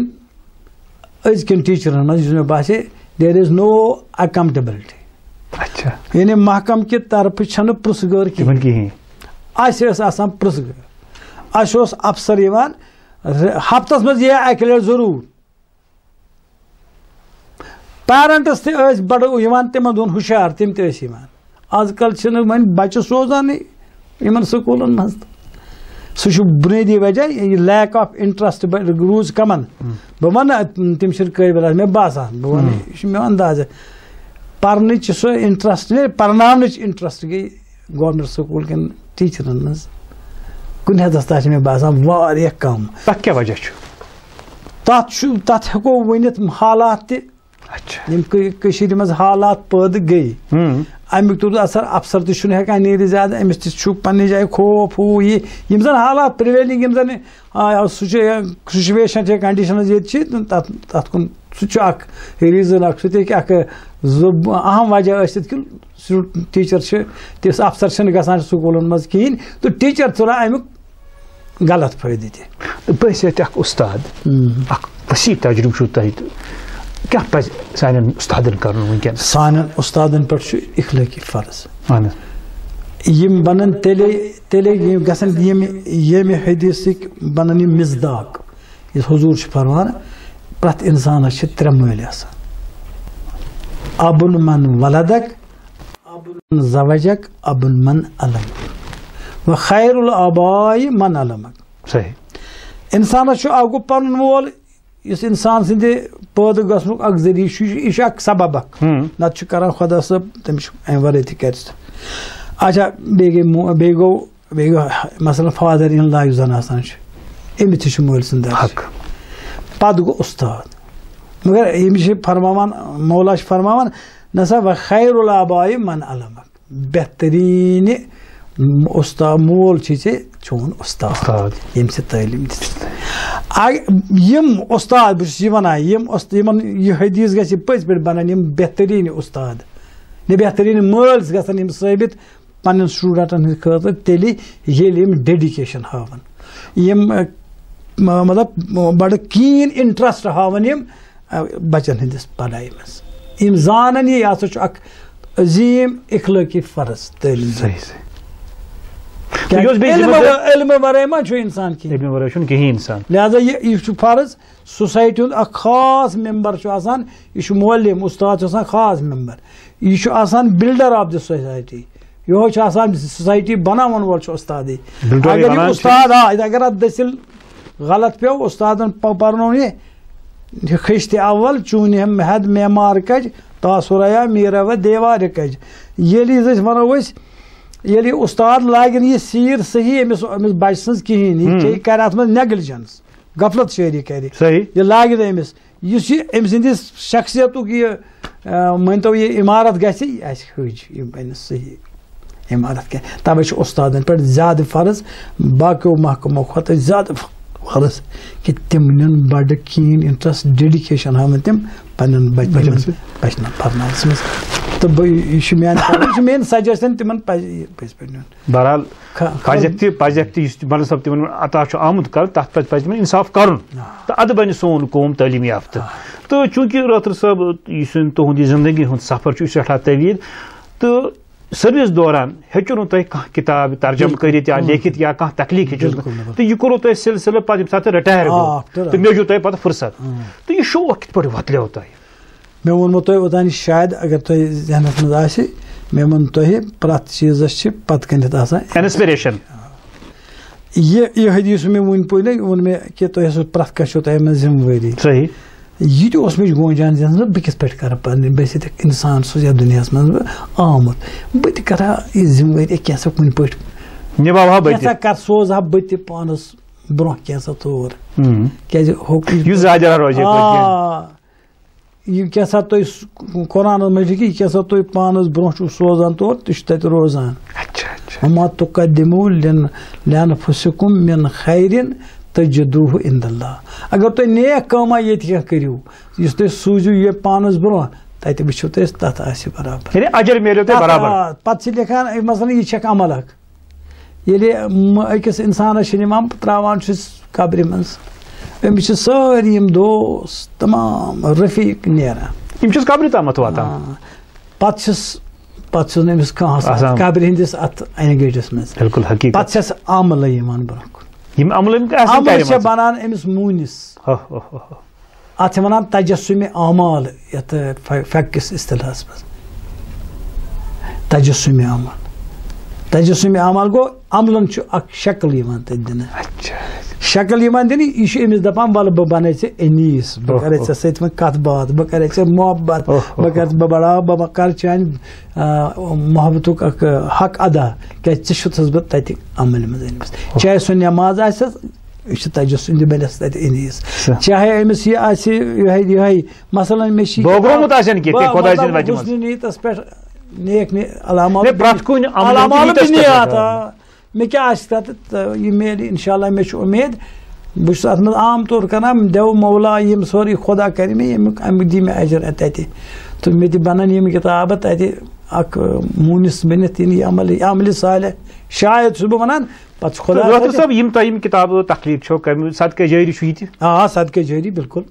أزکٮ۪ن ٹیٖچرن منٛز یُس مےٚ باسے دیر از نو اکاونٹیبلٹی یعنی محکم کہ طرف چھنہ پرژھگار کہین اس آسان پرژھگار اس افسر یوان ہفتس مز یہ اکہ لٹہ ضرور پیرنٹس تہ بڑ یوان تمن دون ہوشیار تم تہ یوان آز کل چھنہ وۄنۍ بچہ سوزان یمن سکولن مز سہ بنیادی وجہ یہ لیک آف انٹرسٹ روز کمن بہ ون تم قٲبل مے باسان بہ ون یہ مے اندازہ پرنچ سہ انٹرسٹ پرناونچ انٹرسٹ گئی گورمنٹ سکول کن ٹیچرن مز کن حدس تک مے باسان واریاہ کم تک کیا وجہ تت ہیکو ونت حالات تہ یم مز حالات پید گئی امیک تر اثر افسر تہ چھُنہٕ ہیکان نیٖرِتھ زیادٕ أمِس تہ چھُ پننہِ جایہِ خوف ہُہ یہِ یم زن حالات پریویلنگ یم زن سچویشن چھِ کنڈیشنز ییٚتہِ چھِ تتھ کُن سُہ چھُ اکھ ریٖزن اکھ سُہ تہِ ہیٚکہِ اکھ اہم وجہ ٲسِتھ کہِ ٹیچر چھِ تِژھ افسر چھِنہٕ گژھان سکوٗلن منٛز کِہیٖنۍ تہٕ ٹیچر تُلان امیُک غلط فٲیدٕ تہِ بٲسِتھ اکھ اُستاد اکھ وسیع تجربہٕ چھُو تۄہہِ کیا پزِ سانٮ۪ن اُستادن کرُن وٕنکٮ۪ن سانٮ۪ن اُستادن پٮ۪ٹھ چھُ اخلٲقی فرض یم بنن تیلے گژھن ییٚمہِ حدیثٕکۍ بنن یِم مصداق یُس حضوٗر چھُ فرمان پرٛٮ۪تھ انسانس چھِ ترٛےٚ مٲلۍ آسان ابُن من ولدک ابُن من زوجک ابُن من علمک و خیر الآباء من علمک صحیح انسانس چھُ اکھ گوٚو پنُن مول یُس انسان سٕنٛدِ پٲدٕ گژھنُک اکھ ذٔریعہٕ یہِ چھُ اکھ سبب اکھ نتہٕ چھُ کران خۄدا صٲب تٔمِس چھُ امہِ ورٲے تہِ کرِ سُہ اچھا بیٚیہِ گوٚو مثلاً فادر اِن لا یُس زن آسان چھُ أمِس تہِ چھُ مٲلۍ سُنٛد حق پتہٕ گوٚو اُستاد مگر ییٚمِس چھِ فرماوان مولا چھِ فرماوان نسا و خیر الآباء من علمک بہتریٖنہِ اُستاد مول چھُے ژےٚ چون اُستاد ییٚمہِ ژےٚ تعلیٖم دِژ یم اُستاد بہٕ چھُس یہِ ونان یمن یہِ حدیث گژھِ پٔزۍ پٲٹھۍ بنٕنۍ یم بہتریٖن اُستاد نہ بہتریٖن مٲلۍ گژھن یم ثٲبت پننٮ۪ن سٹوٗڈنٹن ہٕنٛدِ خٲطرٕ تیٚلہِ ییٚلہِ یم ڈیڈِکیشن ہاون یم مطلب بڑٕ کیٖن انٹرسٹ ہاون یم بچن ہٕنٛدِس پڑھایہِ منٛز یم زانن یہِ ہسا چھُ اکھ عظیٖم اخلٲقی فرض تعلیٖم علم ورٲے ما چھُ انسان کِہیٖنۍ لہذا یہِ چھُ فرض سوسایٹی ہُنٛد اکھ خاص ممبر چھُ آسان یہِ چھُ مولِم اُستاد چھُ آسان خاص ممبر یہِ چھُ آسان بلڈر آف دِ سوسایٹی یِہوے چھُ آسان سوسایٹی بناون وول چھُ اُستادٕے اگر یہِ اُستاد اگر اتھ دٔسِل غلط پیٚو اُستادن پرنو یہِ کھٔسۍ تہِ اول چوٗنہِ محد معمار کج تاسُریا میٖرا دیوارِ کج ییٚلہِ أسۍ ونو أسۍ ییٚلہِ یہِ اُستاد لاگن یہِ سیٖر صحیح أمِس بچہِ سٕنٛز کِہیٖنۍ یہِ کرِ اتھ منٛز نیگلِجنس غفلت شٲری کرِ یہِ لاگہِ نہٕ أمِس یُس یہِ أمۍ سٕنٛدِس شخصیتُک یہِ مٲنتو یہِ عمارت گژھِ یہِ آسہِ حٔج یہِ بنہِ صحیح عمارت کینٛہہ توے چھُ اُستادن پٮ۪ٹھ زیادٕ فرض باقیو محکمو کھۄتہٕ زیادٕ فرض کہِ تِم نِن بڑٕ کیٖن انٹرسٹ ڈیڈِکیشن ہاوان تِم پننٮ۪ن بچن پرناونس منٛز تہٕ یہِ چھُ میٲنۍ سجیشن تِمن پزِ پٔزۍ پٲٹھۍ نیُن بہرحال پزٮ۪کھ تہِ یُس مولوی صٲب تِمن عطا چھُ آمُت کرنہٕ تتھ پٮ۪ٹھ پزِ تِمن انصاف کرُن تہٕ ادٕ بنہِ سون قوم تعلیٖم یافتہٕ تہٕ چوٗنٛکہِ رٲتھٕر صٲب یُس تُہُنٛد یہِ زندگی ہُنٛد سفر چھُ سٮ۪ٹھاہ طویٖل تہٕ سروس دوران ہیٚچو نہٕ تۄہہِ کانٛہہ کِتاب ترجمہٕ کٔرِتھ یا لیکھِتھ یا کانٛہہ تخلیٖق ہیٚچِو تہٕ یہِ کوٚروٕ تۄہہِ سلسلہٕ پتہٕ ییٚمہِ ساتہٕ رِٹایر گوٚو تہٕ مےٚ چھُو تۄہہِ پتہٕ فرصت تہٕ یہِ شوق کِتھ پٲٹھۍ وۄتلیو تۄہہِ مےٚ ووٚنمو تۄہہِ اوٚتانۍ شاید اگر تۄہہِ ذہنس منٛز آسہِ مےٚ ووٚن تۄہہِ پرٛٮ۪تھ چیٖزس چھِ پتہٕ کٔنٮ۪تھ آسان انسپریشن یہِ حدیث مےٚ وُنہِ پوٚے ووٚن مےٚ کہِ تۄہہِ ٲسوٕ پرٛٮ۪تھ کانٛہہ چھو تۄہہِ منٛز ذمہٕ وٲری صحیح یہِ تہِ اوس مےٚ گونجان ذہنس بہٕ کِتھ پٲٹھۍ کرٕ پنٕنۍ بہٕ ٲسۍ ییٚتیُک انسان چھُس یتھ دُنیاہس منٛز بہٕ آمُت بہٕ تہِ کرٕ ہا یہِ ذمہٕ وٲری کینٛژھا کُنہِ پٲٹھۍ نِباوہا بہٕ کینٛژھا کر سوزٕ ہا بہٕ تہِ پانس برونٛہہ کینٛژھا طور کیازِ یہِ کینٛژھا تُہۍ قرآنس منٛز لیکھِتھ یہِ کینٛژھا تُہۍ پانس برونٛہہ چھُو سوزان تور تہِ چھُ تتہِ روزان وما تُقدِموٗ لِأنفُسِکُم مِن خیرٍ تجدوٗہ عند اللہ اگر تُہۍ نیک کٲما ییٚتہِ کینٛہہ کٔرِو یُس تُہۍ سوٗزِو یہِ پانس برونٛہہ تتہِ وٕچھِو تُہۍ تتھ آسہِ برابر پتہٕ چھِ لیکھان مثلاً یہِ چھکھ عمل اکھ ییٚلہِ أکِس انسانس چھِ نِوان تراوان چھُس قبرِ منٛز أمِس چھِ سٲری یِم دوس تمام رفیٖق نیران یِم چھِس قبرِ تامتھ واتان پتہٕ چھِس پتہٕ چھُنہٕ أمِس کانٛہہ قبرِ ہٕنٛدِس اَتھ اینگیجَس منٛز بالکل حقیقت پتہٕ چھَس عملہٕ یِوان برونٛہہ کُن یِم عملن عمل چھِ بنان أمِس موٗنِس اَتھ چھِ وَنان تجسُمِ اعمال یَتھ فقہ کِس اصطلاحس منٛز تجسُمِ عمل تجسُمِ عمل گوٚو عملن چھُ اکھ شکل یِوان تَتہِ دِنہٕ شکل یِوان دِنہٕ یہِ چھُ أمِس دَپان وَلہٕ بہٕ بَنَے ژےٚ أنیٖس بہٕ کَرے ژےٚ سۭتۍ وۄنۍ کَتھ باتھ بہٕ کَرے ژےٚ محبت بہٕ بَڑاو بہٕ کَرٕ چانہِ محبتُک اکھ حق ادا کیازِ ژٕ چھُتھَس بہٕ تَتہِ عملہِ منٛز أنۍمٕژ چاہے سُہ نٮ۪ماز آسٮ۪س یہِ چھُ تجسُم دِ بَنٮ۪س تَتہِ أنیٖس چاہے أمِس یہِ آسہِ یِہوٚے مثلاً مےٚ چھِ حُسنِ نیٖتَس پٮ۪ٹھ نیک علامات مےٚ کیٛاہ آسہِ تَتھ یہِ میلہِ اِنشاء اللہ مےٚ چھُ اُمید بہٕ چھُس اَتھ منٛز عام طور کَران دٮ۪و مولا یِم سورُے خۄدا کَرِ مےٚ اَمیُک دی مےٚ اجر تَتہِ تہٕ مےٚ تہِ بَنَن یِم کِتابہٕ تَتہِ اکھ موٗنِس بٔنِتھ یِن یہِ عملہِ صالح شاید چھُس بہٕ وَنان پَتہٕ چھُ خۄدا صٲب یِم تۄہہِ یِم کِتابہٕ تخلیٖق چھو کَرِمٕژ صدقہ جٲری چھُ یہِ تہِ صدقہ جٲری بالکل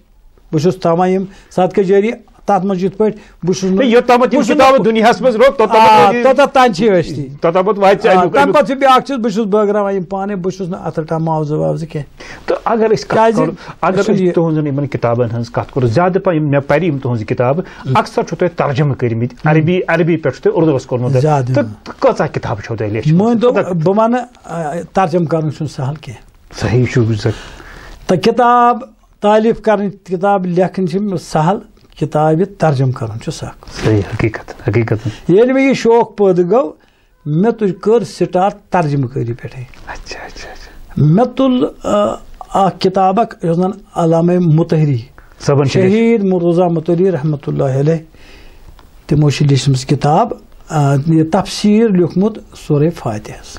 بہٕ چھُس تھاوان یِم صدقہ جٲری تَتھ منٛز یِتھ پٲٹھۍ بہٕ چھُس دُنیاہَس منٛز توٚتَتھ تانۍ چھِ أسۍ تَمہِ پَتہٕ چھُ بیٛاکھ چیٖز بہٕ چھُس بٲگراوان یِم پانَے بہٕ چھُس نہٕ اَتھ رَٹان معاوضہٕ واوضہٕ کینٛہہ تہٕ اگر أسۍ تُہٕنٛزن یِمن کِتابن ہٕنٛز کَتھ کَرو زیادٕ پَہم یِم مےٚ پَرِ یِم تُہٕنٛزٕ کِتابہٕ اَکثر چھُو تۄہہِ ترجمہٕ کٔرمٕتۍ عربی پٮ۪ٹھ چھُ تۄہہِ اُردوٗوَس کوٚرمُت تہٕ کۭژاہ کِتابہٕ چھو تۄہہِ لیٚچھمٕژ مٲنۍتو بہٕ وَنہٕ ترجمہٕ کَرُن چھُنہٕ سہل کینٛہہ صحیح چھُ تہٕ کِتاب تعلیٖف کَرٕنۍ کِتاب لیکھٕنۍ چھِ سہل کِتابہِ ترجمہٕ کَرُن چھُ سکھ صحیح حقیٖقت ییٚلہِ مےٚ یہِ شوق پٲدٕ گوٚو مےٚ کٔر سٹاٹ ترجمہٕ کٲری پٮ۪ٹھٕے مےٚ تُل اکھ کِتاب اکھ یۄس زَن علامہ مُطہری شہیٖد مرتضیٰ مُطہری رحمتہ اللہ علیہ تِمو چھِ لیٖچھمٕژ کِتاب یہِ تفسیٖر لیوٗکھمُت سورے فاتحس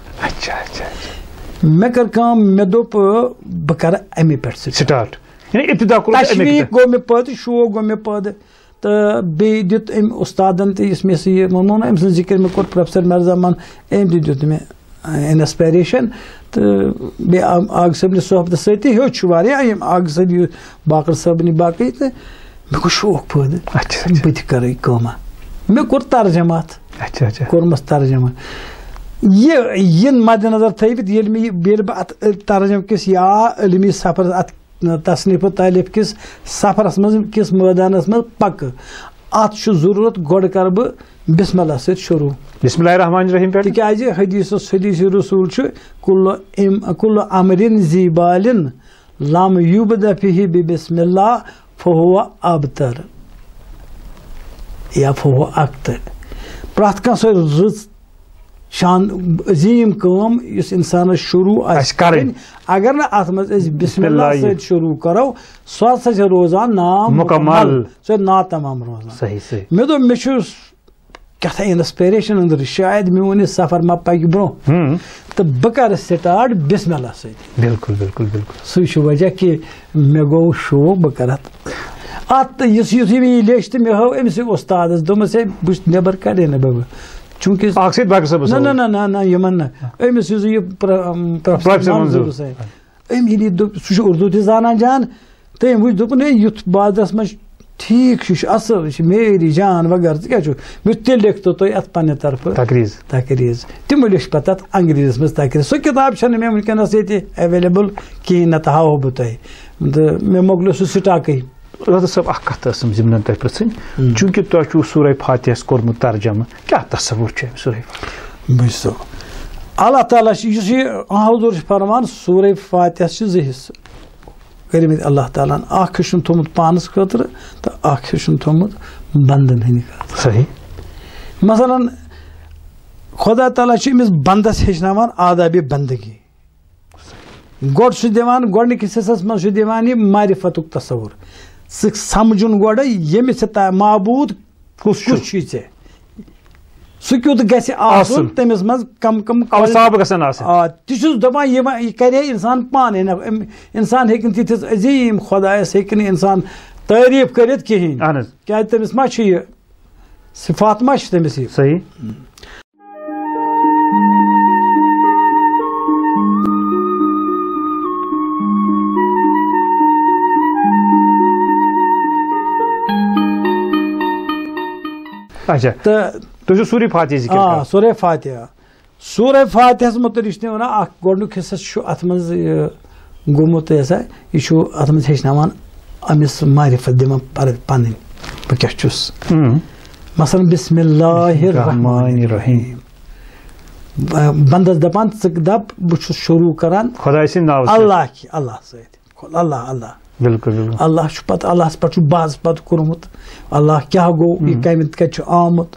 مےٚ کٔر کٲم مےٚ دوٚپ بہٕ کَرٕ اَمے پٮ۪ٹھ سٹاٹ تشویٖق گوٚو مےٚ پٲدٕ شوق گوٚو مےٚ پٲدٕ تہٕ بیٚیہِ دیُت أمۍ اُستادن تہِ یُس مےٚ سُہ یہِ ووٚنمو نا أمۍ سٕنٛز ذِکِر مےٚ کوٚر پروفیسر مرزا من أمۍ تہِ دیُت مےٚ اِنسپایریشن تہٕ بیٚیہِ آغا صٲبنہِ صحبتہٕ سۭتۍ تہِ ہیوٚچھ واریاہ یِم آغا صٲب باقر صٲبنہِ باقٕے تہٕ مےٚ گوٚو شوق پٲدٕ بہٕ تہِ کَرٕ یہِ کٲمہ مےٚ کوٚر ترجمہٕ اَتھ کوٚرمَس ترجمہٕ یہِ مدِ نظر تھٲوِتھ ییٚلہِ بہٕ اَتھ ترجمہٕ کِس یا علمی سفرس اَتھ تصنیٖف و تعلیٖف کِس سفرس منٛز کِس مٲدانس منٛز پکہٕ اَتھ چھُ ضروٗرت گۄڈٕ کَرٕ بہٕ بسم اللہ سۭتۍ شروٗع بسم اللہ الرحمن الرحیم پٮ۪ٹھ تِکیازِ حدیٖث رسوٗل چھُ کُلُ امرِن ذی بالِن لم یُبدأ فیہ ببسم اللہ فہو ابتر یا فہو اکتر پرٛٮ۪تھ کانٛہہ سۄ رٕژ شان عظیٖم کٲم یُس اِنسانس شروٗع آسہِ کَرٕنۍ اگر نہٕ اَتھ منٛز أسۍ بسم اللہ سۭتۍ شروٗع کرو سۄ ہسا چھِ روزان نامُکمل سۄ ناتمام روزان مےٚ دوٚپ مےٚ چھُ کیٛاہ اِنسپایریشن أنٛدرٕ شاید میون یہِ سفر ما پکہِ برونٛہہ تہٕ بہٕ کرٕ سٹاٹ بسم اللہ سۭتۍ بالکل سُے چھُ وجہ کہِ مےٚ گوٚو شوق بہٕ کرٕ اَتھ یُتھُے مےٚ یہِ لیٚچھ تہٕ مےٚ ہٲو أمسٕے اُستادس دوٚپمَس ہے بہٕ نٮ۪بر کَڑے نہٕ بہٕ چوٗنٛکہِ نہ یِمن نہٕ أمِس یُس یہِ أمۍ ییٚلہِ یہِ دوٚپ سُہ چھُ اُردو تہِ زانان جان تہٕ أمۍ وٕچھ دوٚپُن ہے یُتھ بازرس منٛز ٹھیٖک چھُ یہِ چھُ اَصٕل یہِ چھُ میری جان وغیرہ ژٕ کیٛاہ چھُکھ مےٚ تیٚلہِ لیکھتو تُہۍ اَتھ پننہِ طرفہٕ تقریٖز تِمو لیٚچھ پتہٕ اَتھ انگریٖزیس منٛز تقریٖز سۄ کِتاب چھنہٕ مےٚ وٕنکیٚنس ییٚتہِ ایویلیبٕل کِہینۍ نتہٕ ہاوہو بہٕ تۄہہِ تہٕ مےٚ مۄکلیو سُہ سٹاکٕے رضا صٲب اکھ کتھ ٲسٕم ضِمنن تۄہہِ پرٛژھٕنۍ چوٗنٛکہِ تۄہہِ چھُو سورہ فاتحس کوٚرمُت ترجمہٕ کیٛاہ تصوُر چھُ أمۍ سورہ بوٗزتو اللہ تعالیٰ چھُ یُس یہِ حضوٗر چھُ فرمان سورہ فاتحس چھِ 2 حِصہٕ کٔرمٕتۍ اللہ تعالیٰ ہن اکھ حِصہٕ چھُن تھوٚمُت پانس خٲطرٕ تہٕ اکھ حِصہٕ چھُن تھوٚمُت بنٛدن ہٕنٛدِ خٲطرٕ صحیح مثلاً خۄدا تعالیٰ چھُ أمِس بنٛدس ہیٚچھناوان آدابِ بندگی گۄڈٕ چھُ دِوان گۄڈٕنِکِس حِصس منٛز چھُ دِوان یہِ معرفتُک تصوُر ژٕ سمجُن گۄڈٕ ییٚمِس ژےٚ معبوٗد کُس چھُے ژےٚ سُہ کیُتھ گژھِ آسُن تٔمِس منٛز کم تہِ چھُس دپان یہِ کرِ ہے اِنسان پانے نہ اِنسان ہیٚکہِ نہٕ تِتھِس عظیٖم خۄدایس ہیٚکہِ نہٕ اِنسان تعریٖف کٔرِتھ کِہینۍ کیازِ تٔمِس ما چھُ یہِ صفات ما چھِ تٔمِس یہِ تو سورہ فاتحہ ذکر ہاں سورہ فاتحہ فاتحس متعلق ونان اخ گۄڈنیُک حصہ ات مز گوٚمُت یہ ات مز ہیٚچھناوان امس معرفت دِوان پنٕنۍ بہٕ کیٛاہ چھُس مثلاً بسم اللہ الرحمن الرحیم بندس دپان ژٕ دپ بہٕ چھُس شروع کران خۄداے سٕنٛدِ ناوٕ اللہ کہِ اللہ سۭتۍ اللہ بالکل اللہ چھُ پتہٕ اللہس پٮ۪ٹھ چھُ بحث پتہٕ کوٚرمُت اللہ کیٛاہ گوٚو یہِ کتہِ چھُ آمُت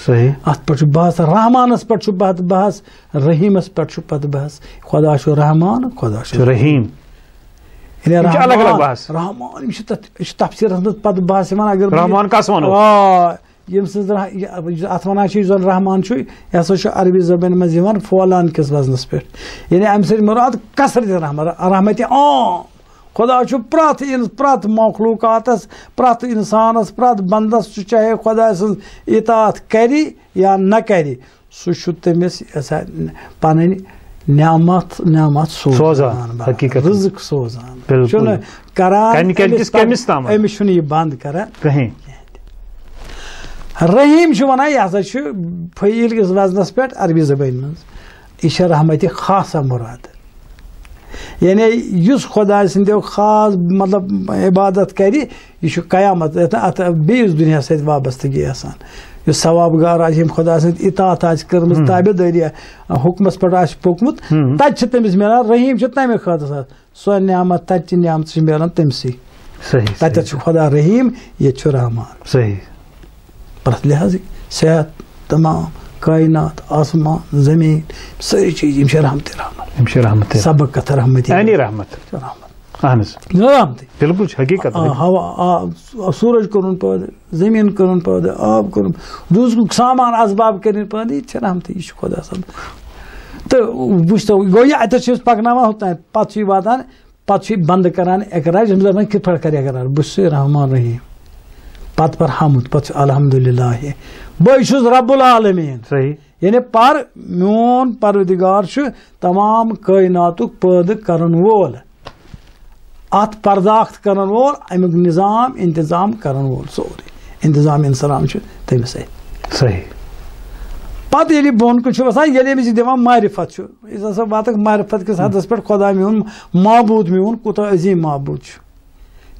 صحیح اتھ پٮ۪ٹھ چھُ بحث رحمانس پٮ۪ٹھ چھُ پتہٕ بحث رحیٖمس پٮ۪ٹھ چھُ پتہٕ بحث خۄدا چھُ رحمان خۄدا چھُ رحیٖم رحمان یِم چھِ تفسیٖرس منٛز پتہٕ بحث یِوان اگر رحمان کس ونو ییٚمہِ سٕنٛز اتھ ونان چھِ یُس زن رحمان چھُ یہِ ہسا چھُ عربی زبانہِ منٛز یِوان فولان کِس وزنس پٮ۪ٹھ یعنی امہِ سۭتۍ مراد کثرت رحمتِ عام خۄدا چھُ پرٛٮ۪تھ مخلوٗقاتس پرٛٮ۪تھ انسانس پرٛٮ۪تھ بندس چھُ چاہے خۄداے سٕنٛز اطاعت کرِ یا نہ کرِ سُہ چھُ تٔمِس پنٕنۍ نعمت سوزان رزق سوزان چھُنہٕ کران أمِس چھُنہٕ یہِ بنٛد کران کٕہٕنۍ رحیٖم چھُ ونان یہِ ہسا چھُ فعیٖل کِس وزنس پٮ۪ٹھ عربی زبٲنۍ منٛز یہِ چھِ رحمتِ خاصہ مُراد یعنی یُس خۄداے سٕنٛدیو خاص مطلب عبادت کرِ یہِ چھُ قیامت اتھ بیٚیِس دُنیاہس سۭتۍ وابستگی آسان یُس ثواب گار آسہِ ییٚمۍ خۄدا سٕنٛز اطاعت آسہِ کٔرمٕژ تابعدٲری حُکمس پٮ۪ٹھ آسہِ پوٚکمُت تتہِ چھِ تٔمِس مِلان رحیٖم چھُ تمے خٲطرٕ سۄ نعمت تتہِ چہِ نعمتہٕ چھِ مِلان تٔمسٕے تتٮ۪تھ چھُ خۄدا رحیٖم ییٚتہِ چھُ رحمان صحیح پرٛٮ۪تھ لحاظٕکۍ صحت تمام کائنات آسمان زمین سٲری چیٖز یِم چھِ رحمتِ سبقت رحمتِ رحمت رحمتِ بالکل حقیقت ہوا سورج کوٚرُن پٲدٕ زٔمیٖن کوٚرُن پٲدٕ آب کوٚرُن روزقُک سامان اسباب کٔرِنۍ پٲدٕ یہِ تہِ چھِ رحمتٕے یہِ چھُ خۄدا صٲب تہٕ وٕچھتو گوٚو یہِ اتٮ۪تھ چھِ أسۍ پکناوان ہوٚتانۍ پتہٕ چھُ یہِ واتان پتہٕ چھُ یہِ بنٛد کران اقرار یِم دپان کِتھ پٲٹھۍ کرِ اقرار بہٕ چھُسے رحمان رحیٖم پتہٕ پر حمد پتہٕ چھُ الحمدُاللہ بہٕ چھُس رب العالمیٖن صحیح یعنی میون پروردگار چھُ تمام کائناتُک پٲدٕ کرن وول اتھ پرداخت کرن وول امیُک نظام انتظام کرن وول سورُے انتظام انسلام چھُ تٔمِس اتھِ صحیح پتہٕ ییٚلہِ بۄن کُن چھُ وسان ییٚلہِ أمِس یہِ دِوان معرفت چھُ یُس ہسا واتکھ معرفت کِس حدس پٮ۪ٹھ خۄدا میون معبوٗد میون کوٗتاہ عظیٖم معبوٗد چھُ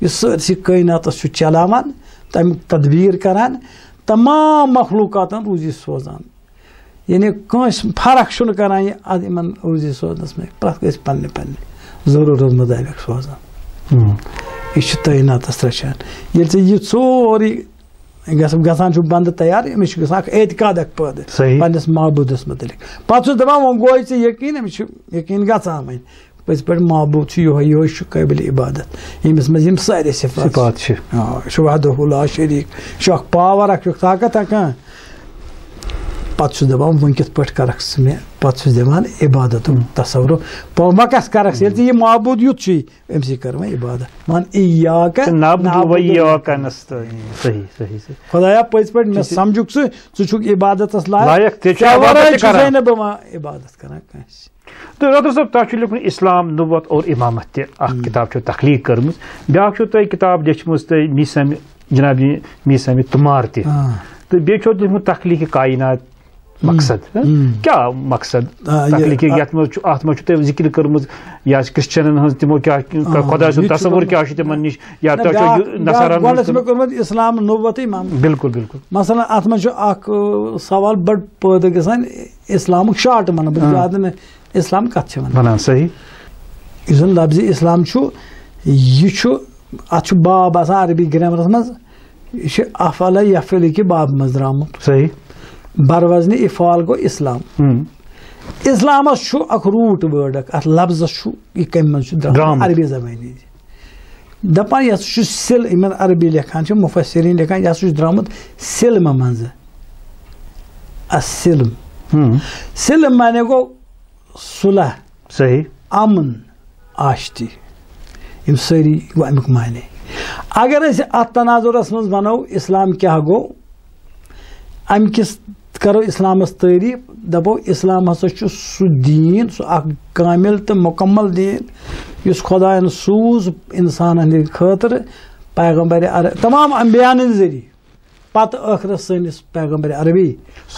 یُس سٲرسٕے کائناتس چھُ چلاوان تمیُک تدبیٖر کران تمام مخلوٗقاتن روٗزی سوزان یعنی کٲنٛسہِ فرق چھُنہٕ کران یہِ ادٕ یِمن روٗزی سوزنس منٛز پرٛٮ۪تھ کٲنٛسہِ پننہِ ضروٗرت مُطٲبق سوزان یہِ چھُ تعیناتس رچھان ییٚلہِ ژےٚ یہِ سورُے گژھان چھُ بنٛدٕ تیار أمِس چھُ گژھان اکھ اعتقاد اکھ پٲدٕ پننِس معبوٗدس متعلق پتہٕ چھُس دپان وۄنۍ گوٚوے ژےٚ یقیٖن أمِس چھُ یقیٖن گژھان وۄنۍ پٔزۍ پٲٹھۍ معبوٗد چھُ یِہوے چھُ قٲبلِ عبادت ییٚمِس منٛز یِم سارے صفات چھِ یہِ چھُ وحدہ لا شریٖک یہِ چھُ اکھ پاور اکھ چھُکھ طاقت اکھ پتہٕ چھُس دپان وۄنۍ کِتھ پٲٹھۍ کرکھ ژٕ مےٚ پتہٕ چھُس دِوان عبادتُک تصور وۄنۍ کس کرکھ ژٕ ییٚلہِ ژےٚ یہِ معبوٗد یُتھ چھُے أمسٕے کر وۄنۍ عبادت ون خۄدایا پٔزۍ پٲٹھۍ مےٚ سمجھُکھ ژٕ چھُکھ عبادتس لایق چھُسے نہٕ بہٕ وۄنۍ عبادت کران کٲنٛسہِ تو ڈاکٹر صٲب تۄہہِ چھُ لیوٗکھمُت اسلام نبوت اور امامت تہِ اکھ کِتاب چھو تخلیٖق کٔرمٕژ بیٛاکھ چھو تۄہہِ کِتاب لیچھمٕژ تۄہہِ میٖسامہِ جناب میٖسامہِ تُمار تہِ تہٕ بیٚیہِ چھو لیوٗکھمُت تخلیٖقِ کائنات مقصد کیٛاہ مقصد تخلیٖقِ یتھ منٛز چھُ اتھ منٛز چھُ تۄہہِ ذِکر کٔرمٕژ یا کرسچنن ہٕنٛز تِمو کیٛاہ خۄدا سُنٛد تصور کیٛاہ چھُ تِمن نِش یا تۄہہِ چھو نصارن چھُ مےٚ کوٚرمُت اسلام نبوت امام بالکل بالکل مثلاً اتھ منٛز چھُ اکھ سوال بٔڑ پٲدٕ گژھان اسلامُک شاٹ ونہٕ بہٕ زیادٕ نہٕ اسلام کتھ چھِ ونان صحیح یُس زن لفظِ اسلام چھُ یہِ چھُ اتھ چھُ باب آسان عربی گرامرس منٛز یہِ چھُ افعل یفعل کہِ باب منٛز درامُت صحیح بروزنہِ افعال گوٚو اسلام اسلامس چھُ اکھ روٗٹ وٲڈ اکھ اتھ لفظس چھُ یہِ کمہِ منٛز چھُ درامُت عربی زبٲنی دپان یہِ ہسا چھُ سِل یِمن عربی لیکھان چھِ مُفسریٖن لیکھان یہِ ہسا چھُ درامُت سلمہٕ منٛزٕ السلم سلم معنی گوٚو صلح صحیح امن آشتی یِم سٲری گوٚو امیُک معنی اگر أسۍ اتھ تناظرس منٛز ونو اسلام کیٛاہ گوٚو امہِ کِس کرو اسلامس تعریٖف دپو اسلام ہسا چھُ سُہ دیٖن سُہ اکھ کامل تہٕ مُکمل دیٖن یُس خۄداین سوٗز انسانن ہٕنٛدِ خٲطرٕ پیغمبر تمام انبیاءن ہٕنٛدِ ذٔریعہٕ پتہ ٲخرس سٲنِس پیغمبر عربی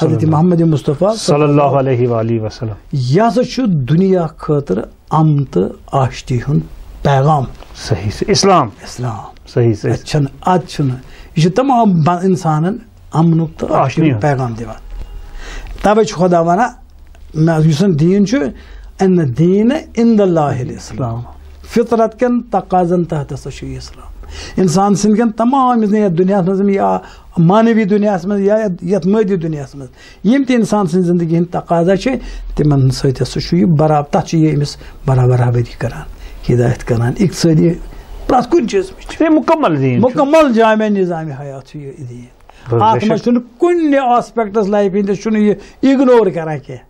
حضرت محمد مصطفیٰ صلی اللہ علیہ وآلہ وسلم یہ ہسا چھُ دُنیا خٲطرٕ امن تہٕ آشتی ہُنٛد پیغام. صحیح اسلام صحیح چھُنہٕ ادٕ چھُنہٕ یہِ چھُ تمام انسانن امنُک تہٕ آشتی ہُنٛد پیغام دِوان. تَوے چھُ خۄدا وَنان یُس زن دیٖن چھُ ان الدیٖن عند اللہ الاسلام. فطرت کٮ۪ن تقاضن تحت ہسا چھُ یہِ اسلام. انسان سٕنٛدۍ کٮ۪ن تمام یتھ دُنیاہس منٛز یا مانوی دُنیاہس منٛز یا یتھ مٲدی دُنیاہس منٛز یِم تہِ انسان سٕنٛدِ زندگی ہٕنٛدۍ تقاضا چھِ تِمن سۭتۍ ہسا چھُ یہِ تتھ چھُ یہِ أمِس برابری کران ہدایت کران اقتصٲدی پرٛٮ۪تھ کُنہِ چیٖزس منٛز مُکمل جامع نظامِ حیات چھُ یہِ دیٖن. اتھ منٛز چھُنہٕ کُنہِ آسپیکٹس لایفہِ ہٕنٛدِس چھُنہٕ یہِ اِگنور کران کینٛہہ.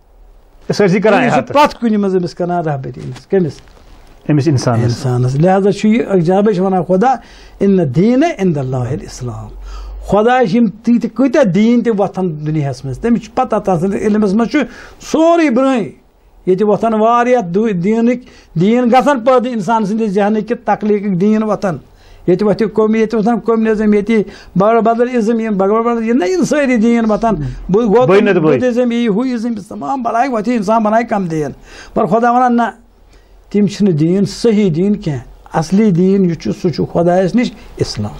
پرٛٮ۪تھ کُنہِ منٛز أمِس کران رہبری کٔمِس انسانس. لہذا چھُ یہِ جابے چھُ ونان خۄدا ان الدیٖن عند اللہ الاسلام. خۄداے چھِ یِم تیٖتہِ کۭتیاہ دیٖن تہِ وۄتھان دُنیاہس منٛز تٔمِس چھُ پتہ تتھ سٕنٛدِس علمس منٛز چھُ سورُے برٛونٛہٕے ییٚتہِ وۄتھان واریاہ دیٖن گژھان پٲدٕ انسان سٕنٛدِس ذہنٕکۍ تخلیٖقٕکۍ دیٖن وۄتھان. ییٚتہِ وۄتھِ ییٚتہِ وۄتھان کومنزم ییٚتہِ بدل ازم یِن بدل یِن سٲری دیٖن وۄتھان بُدھزم یی ہُہ ازم تمام بنایہِ وۄتھِ انسان بنایہِ کم دیٖن. پر خۄدا ونان نہ تِم چھِنہٕ دیٖن صحیح دیٖن کینٛہہ. اصلی دیٖن یُس چھُ سُہ چھُ خۄدایس نِش اسلام.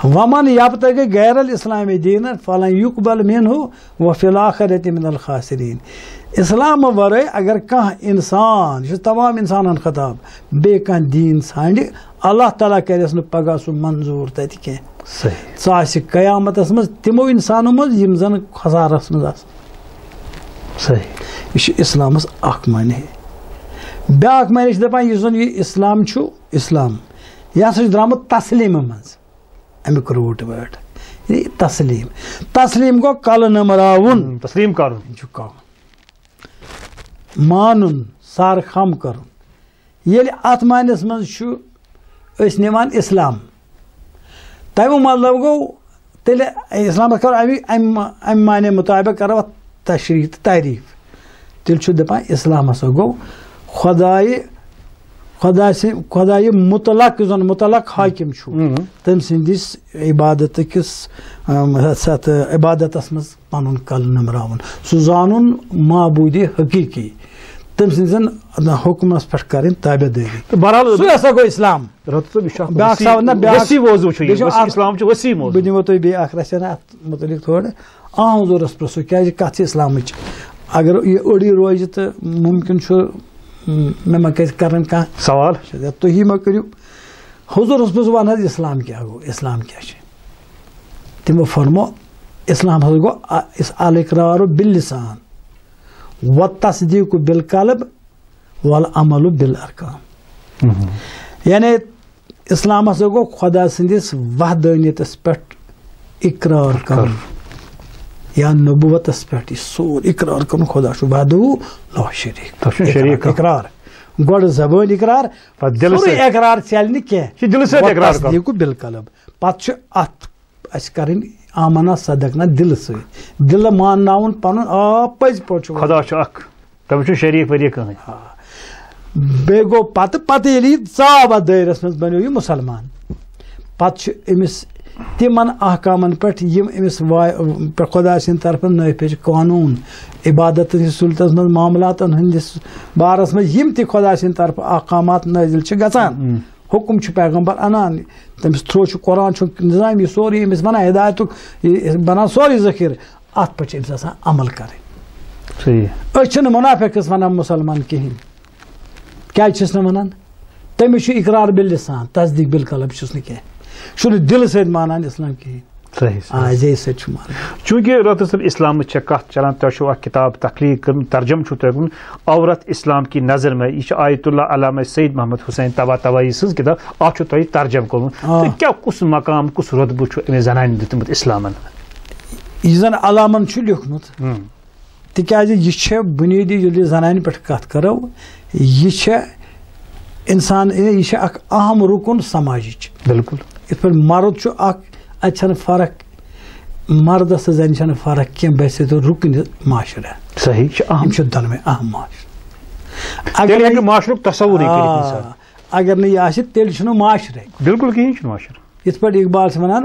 ومن یبتغی غیر الاسلام دیٖنًا فلن یقبل منه وفی الآخرة من الخاسرین. اسلام ورٲے اگر کانٛہہ انسان یہِ چھُ تمام انسانن خطاب بیٚیہِ کانٛہہ دیٖن ژھانڈِ اللہ تعالیٰ کرٮ۪س نہٕ پگاہ سُہ منظوٗر تتہِ کینٛہہ. سُہ آسہِ قیامتس منٛز تِمو انسانو منٛز یِم زن خسارس منٛز آسن. یہِ چھُ اسلامس اکھ معنی. بیاکھ معنی چھِ دپان یُس زن یہِ اسلام چھُ اسلام یہِ ہسا چھُ درامُت تسلیٖمہٕ منٛز. امیُک روٗٹ وٲڈ تسلیٖم گوٚو کلہٕ نمراوُن تسلیٖم کرُن چھُ مانُن سر خم کرُن. ییٚلہِ اتھ معنیس منٛز چھُ أسۍ نِوان اسلام تمیُک مطلب گوٚو تیٚلہِ اسلامس کرو امہِ معنی مُطابق کرو اتھ تشریح تہٕ تعریٖف. تیٚلہِ چھُ دپان اسلام ہسا گوٚو خۄدایہِ مُطلق یُس زن مُطلق حاکِم چھُ تٔمۍ سٕنٛدِس عبادتس منٛز پنُن کلہٕ نمراوُن. سُہ زانُن معبوٗدِ حقیٖقی تٔمۍ سٕنٛدٮ۪ن حُکمس پٮ۪ٹھ کرٕنۍ تابع دٲری. سُے ہسا گوٚو اسلام. بہٕ دِمو تۄہہِ بیٚیہِ اکھ رژھا اتھ مُتعلق تھوڑا عام حضوٗرس پرٛژھو کیازِ کتھ چھِ اسلامٕچ. اگر یہِ أڑٕے روزِ تہٕ مُمکِن چھُ مےٚ ما گژھِ کرٕنۍ کانٛہہ سوال تُہی ما کٔرِو. حضوٗرس پرٛژھ ون حظ اسلام کیاہ گوٚو اسلام کیاہ چھُ. تِمو فرمو اسلام ہسا گوٚو الاقرار باللسان والتصدیق بالقلب والعمل بالارکان. یعنی اسلام ہسا گوٚو خۄدا سٕنٛدِس وحدٲنیتس پٮ۪ٹھ اقرار کرُن یا نبوتس پٮ۪ٹھ یہِ سورُے اقرار کرُن خۄدا چھُ وحدہُ لا شریٖک. اقرار گۄڈٕ زبٲنۍ اقرار سورُے اقرار چلہِ نہٕ کینٛہہ. تصدیق بالقلب پتہٕ چھُ اتھ اسہِ کرٕنۍ آمنا صدقنا دلہٕ سۭتۍ دلہٕ مانناوُن پنُن پٔزۍ پٲٹھۍ چھُ خۄدا چھُ اکھ تٔمِس چھُ شریٖک ؤریہِ کٕہٕنۍ. بیٚیہِ گوٚو پتہٕ ییٚلہِ یہِ ژاو اتھ دٲیرس منٛز بنیو یہِ مُسلمان. پتہٕ چھُ أمِس تِمن احکامن پٮ۪ٹھ یِم أمِس خۄدا سٕنٛدِ طرفہٕ نٲفِظ قانوٗن عبادت ہٕنٛدِس صوٗرتس منٛز معاملاتن ہٕنٛدِس بارس منٛز یِم تہِ خۄدا سٕنٛدِ طرفہٕ احکامات نٲزِل چھِ گژھان حُکُم چھُ پیغمبر انان تٔمِس تھرٛوٗ چھُ قرآن چھُ نظام یہِ سورُے أمِس بنان ہدایتُک بنان سورُے ذخیرٕ اتھ پٮ۪ٹھ چھُ أمِس آسان عمل کرٕنۍ. أسۍ چھِنہٕ مُنافِقس ونان مُسلمان کِہینۍ. کیازِ چھِس نہٕ ونان تٔمِس چھُ اقرار باللسان تصدیق بالقلب چھُس نہٕ کینٛہہ. چھُنہٕ دلہٕ سۭتۍ مانان اسلام کِہینۍ. زے سۭتۍ چھُ مانان. چوٗنٛکہِ رٲتس صٲب اسلامٕچ چھےٚ کتھ چلان تۄہہِ چھُو اکھ کِتاب تخلیٖق کٔرمٕژ ترجم چھُو تۄہہِ کوٚرمُت عورت اسلام کی نظر میں. یہِ چھِ آیت اللہ علامہ سید محمد حُسین طباطبایی سٕنٛز کِتاب. اتھ چھُو تۄہہِ ترجم کوٚرمُت. تہٕ کیاہ کُس مقام کُس رۄتبہٕ چھُ أمِس زنانہِ دیُتمُت اسلامن. یہِ زن علامن چھُ لیوٗکھمُت تِکیازِ یہِ چھےٚ بُنیٲدی ییٚلہِ زنانہِ پٮ۪ٹھ کتھ کرو یہِ چھےٚ انسان یہِ چھےٚ اکھ اہم رُکُن سماجِچ. بالکل یِتھ پٲٹھۍ مرد چھُ اکھ اتہِ چھنہٕ فرق مردس تہٕ زنہِ چھنہٕ فرق کینٛہہ بس رُکنہِ معاشرٕ. صحیح یِم چھِ دۄنوے اہم معاشرٕ. معاشرُک تصوُر اگر نہٕ یہِ آسہِ تیٚلہِ چھُنہٕ معاشرے. بالکل کِہینۍ چھُنہٕ معاشرٕ. یت پٲٹھۍ اقبال چھِ وَنان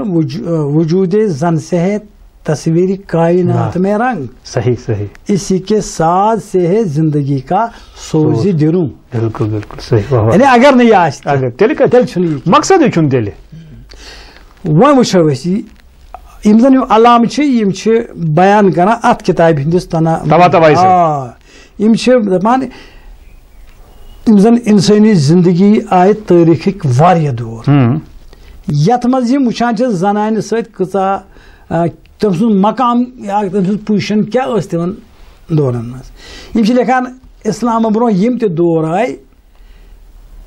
وجوٗدِ زن سے ہے تصویری کائنات میں رنگ صحیح صحیح اسی کے ساتھ سے ہے زندگی کا سوز دروں. بالکل بالکل صحیح. یعنی اگر نہٕ یہِ آسہِ تیٚلہِ چھُنہٕ یہِ مقصدٕے چھُنہٕ تیٚلہِ. وۄنۍ وٕچھو أسۍ یِم زن یِم علامہٕ چھِ یِم چھِ بیان کران اتھ کِتابہِ ہٕنٛدِس یِم چھِ دپان یِم زن اِنسٲنی زندگی آیہِ تٲریٖخٕکۍ واریاہ دور یتھ منٛز یِم وٕچھان چھِ زنانہِ سۭتۍ کۭژاہ تٔمۍ سُنٛد مقام یا تٔمۍ سٕنٛز پُزِشن کیاہ ٲس تِمن دورن منٛز. یِم چھِ لیکھان اِسلامہٕ برونٛہہ یِم تہِ دور آیہِ